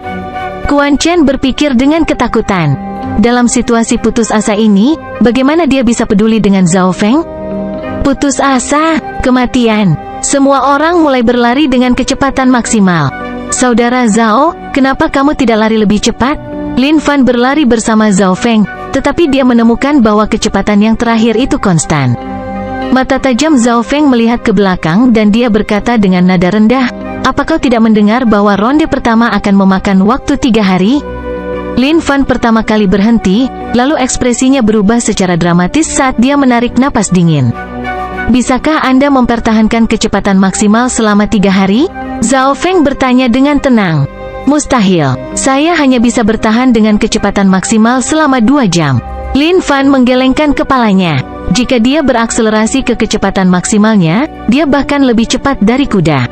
[SPEAKER 1] Quan Chen berpikir dengan ketakutan. Dalam situasi putus asa ini, bagaimana dia bisa peduli dengan Zhao Feng? Putus asa, kematian. Semua orang mulai berlari dengan kecepatan maksimal. Saudara Zhao, kenapa kamu tidak lari lebih cepat? Lin Fan berlari bersama Zhao Feng, tetapi dia menemukan bahwa kecepatan yang terakhir itu konstan. Mata tajam Zhao Feng melihat ke belakang dan dia berkata dengan nada rendah, "Apa kau tidak mendengar bahwa ronde pertama akan memakan waktu 3 hari?" Lin Fan pertama kali berhenti, lalu ekspresinya berubah secara dramatis saat dia menarik napas dingin. "Bisakah Anda mempertahankan kecepatan maksimal selama 3 hari?" Zhao Feng bertanya dengan tenang. "Mustahil. Saya hanya bisa bertahan dengan kecepatan maksimal selama 2 jam. Lin Fan menggelengkan kepalanya. Jika dia berakselerasi ke kecepatan maksimalnya, dia bahkan lebih cepat dari kuda.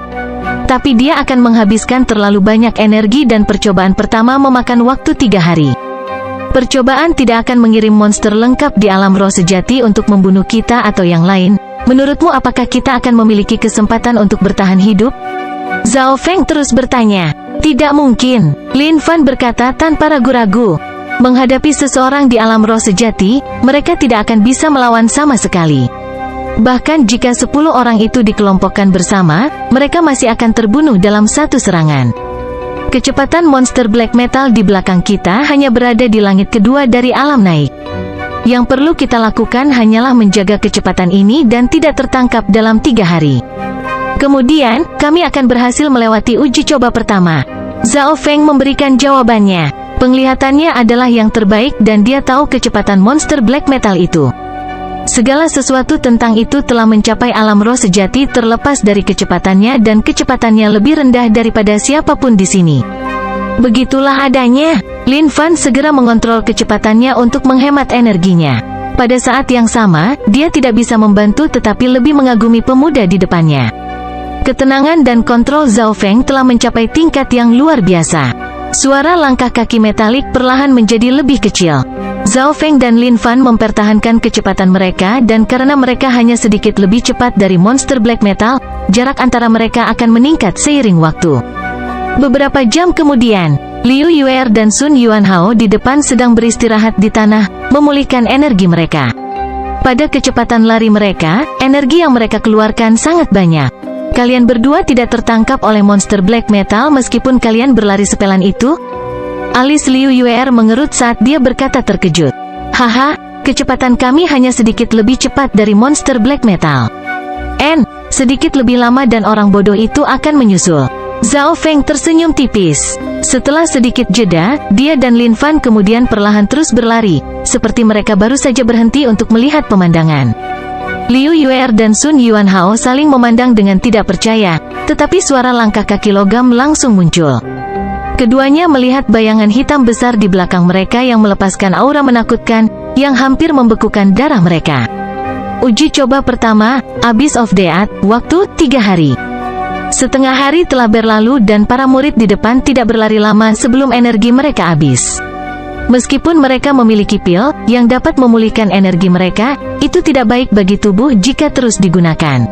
[SPEAKER 1] Tapi dia akan menghabiskan terlalu banyak energi dan percobaan pertama memakan waktu 3 hari. Percobaan tidak akan mengirim monster lengkap di alam roh sejati untuk membunuh kita atau yang lain. Menurutmu apakah kita akan memiliki kesempatan untuk bertahan hidup?" Zhao Feng terus bertanya. "Tidak mungkin," Lin Fan berkata tanpa ragu-ragu. Menghadapi seseorang di alam roh sejati, mereka tidak akan bisa melawan sama sekali. Bahkan jika 10 orang itu dikelompokkan bersama, mereka masih akan terbunuh dalam satu serangan. Kecepatan monster black metal di belakang kita hanya berada di langit kedua dari alam naik. Yang perlu kita lakukan hanyalah menjaga kecepatan ini dan tidak tertangkap dalam 3 hari. Kemudian, kami akan berhasil melewati uji coba pertama. Zhao Feng memberikan jawabannya. Penglihatannya adalah yang terbaik dan dia tahu kecepatan monster black metal itu. Segala sesuatu tentang itu telah mencapai alam roh sejati terlepas dari kecepatannya dan kecepatannya lebih rendah daripada siapapun di sini. Begitulah adanya. Lin Fan segera mengontrol kecepatannya untuk menghemat energinya. Pada saat yang sama, dia tidak bisa membantu tetapi lebih mengagumi pemuda di depannya. Ketenangan dan kontrol Zhao Feng telah mencapai tingkat yang luar biasa. Suara langkah kaki metalik perlahan menjadi lebih kecil. Zhao Feng dan Lin Fan mempertahankan kecepatan mereka dan karena mereka hanya sedikit lebih cepat dari monster black metal, jarak antara mereka akan meningkat seiring waktu. Beberapa jam kemudian, Liu Yuer dan Sun Yuanhao di depan sedang beristirahat di tanah, memulihkan energi mereka. Pada kecepatan lari mereka, energi yang mereka keluarkan sangat banyak. Kalian berdua tidak tertangkap oleh monster black metal meskipun kalian berlari sepelan itu? Alis Liu Yuer mengerut saat dia berkata terkejut. "Haha, kecepatan kami hanya sedikit lebih cepat dari monster black metal. Sedikit lebih lama dan orang bodoh itu akan menyusul." Zhao Feng tersenyum tipis. Setelah sedikit jeda, dia dan Lin Fan kemudian perlahan terus berlari, seperti mereka baru saja berhenti untuk melihat pemandangan. Liu Yuer dan Sun Yuanhao saling memandang dengan tidak percaya, tetapi suara langkah kaki logam langsung muncul. Keduanya melihat bayangan hitam besar di belakang mereka yang melepaskan aura menakutkan, yang hampir membekukan darah mereka. Uji coba pertama, Abyss of Death, waktu 3 hari. Setengah hari telah berlalu dan para murid di depan tidak berlari lama sebelum energi mereka habis. Meskipun mereka memiliki pil yang dapat memulihkan energi mereka, itu tidak baik bagi tubuh jika terus digunakan.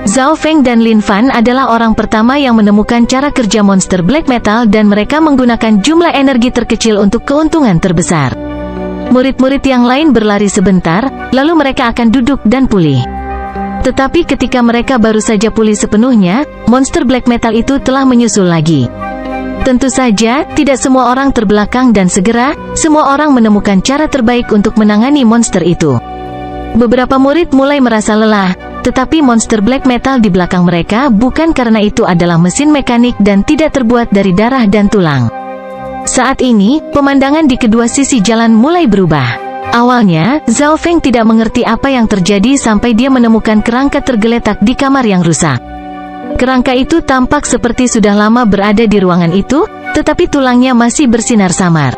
[SPEAKER 1] Zhao Feng dan Lin Fan adalah orang pertama yang menemukan cara kerja monster black metal dan mereka menggunakan jumlah energi terkecil untuk keuntungan terbesar. Murid-murid yang lain berlari sebentar, lalu mereka akan duduk dan pulih. Tetapi ketika mereka baru saja pulih sepenuhnya, monster black metal itu telah menyusul lagi. Tentu saja, tidak semua orang terbelakang dan segera, semua orang menemukan cara terbaik untuk menangani monster itu. Beberapa murid mulai merasa lelah, tetapi monster black metal di belakang mereka bukan karena itu adalah mesin mekanik dan tidak terbuat dari darah dan tulang. Saat ini, pemandangan di kedua sisi jalan mulai berubah. Awalnya, Zhao Feng tidak mengerti apa yang terjadi sampai dia menemukan kerangka tergeletak di kamar yang rusak. Kerangka itu tampak seperti sudah lama berada di ruangan itu, tetapi tulangnya masih bersinar samar.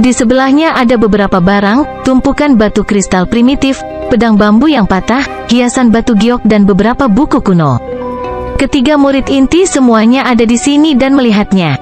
[SPEAKER 1] Di sebelahnya ada beberapa barang, tumpukan batu kristal primitif, pedang bambu yang patah, hiasan batu giok dan beberapa buku kuno. Ketiga murid inti semuanya ada di sini dan melihatnya.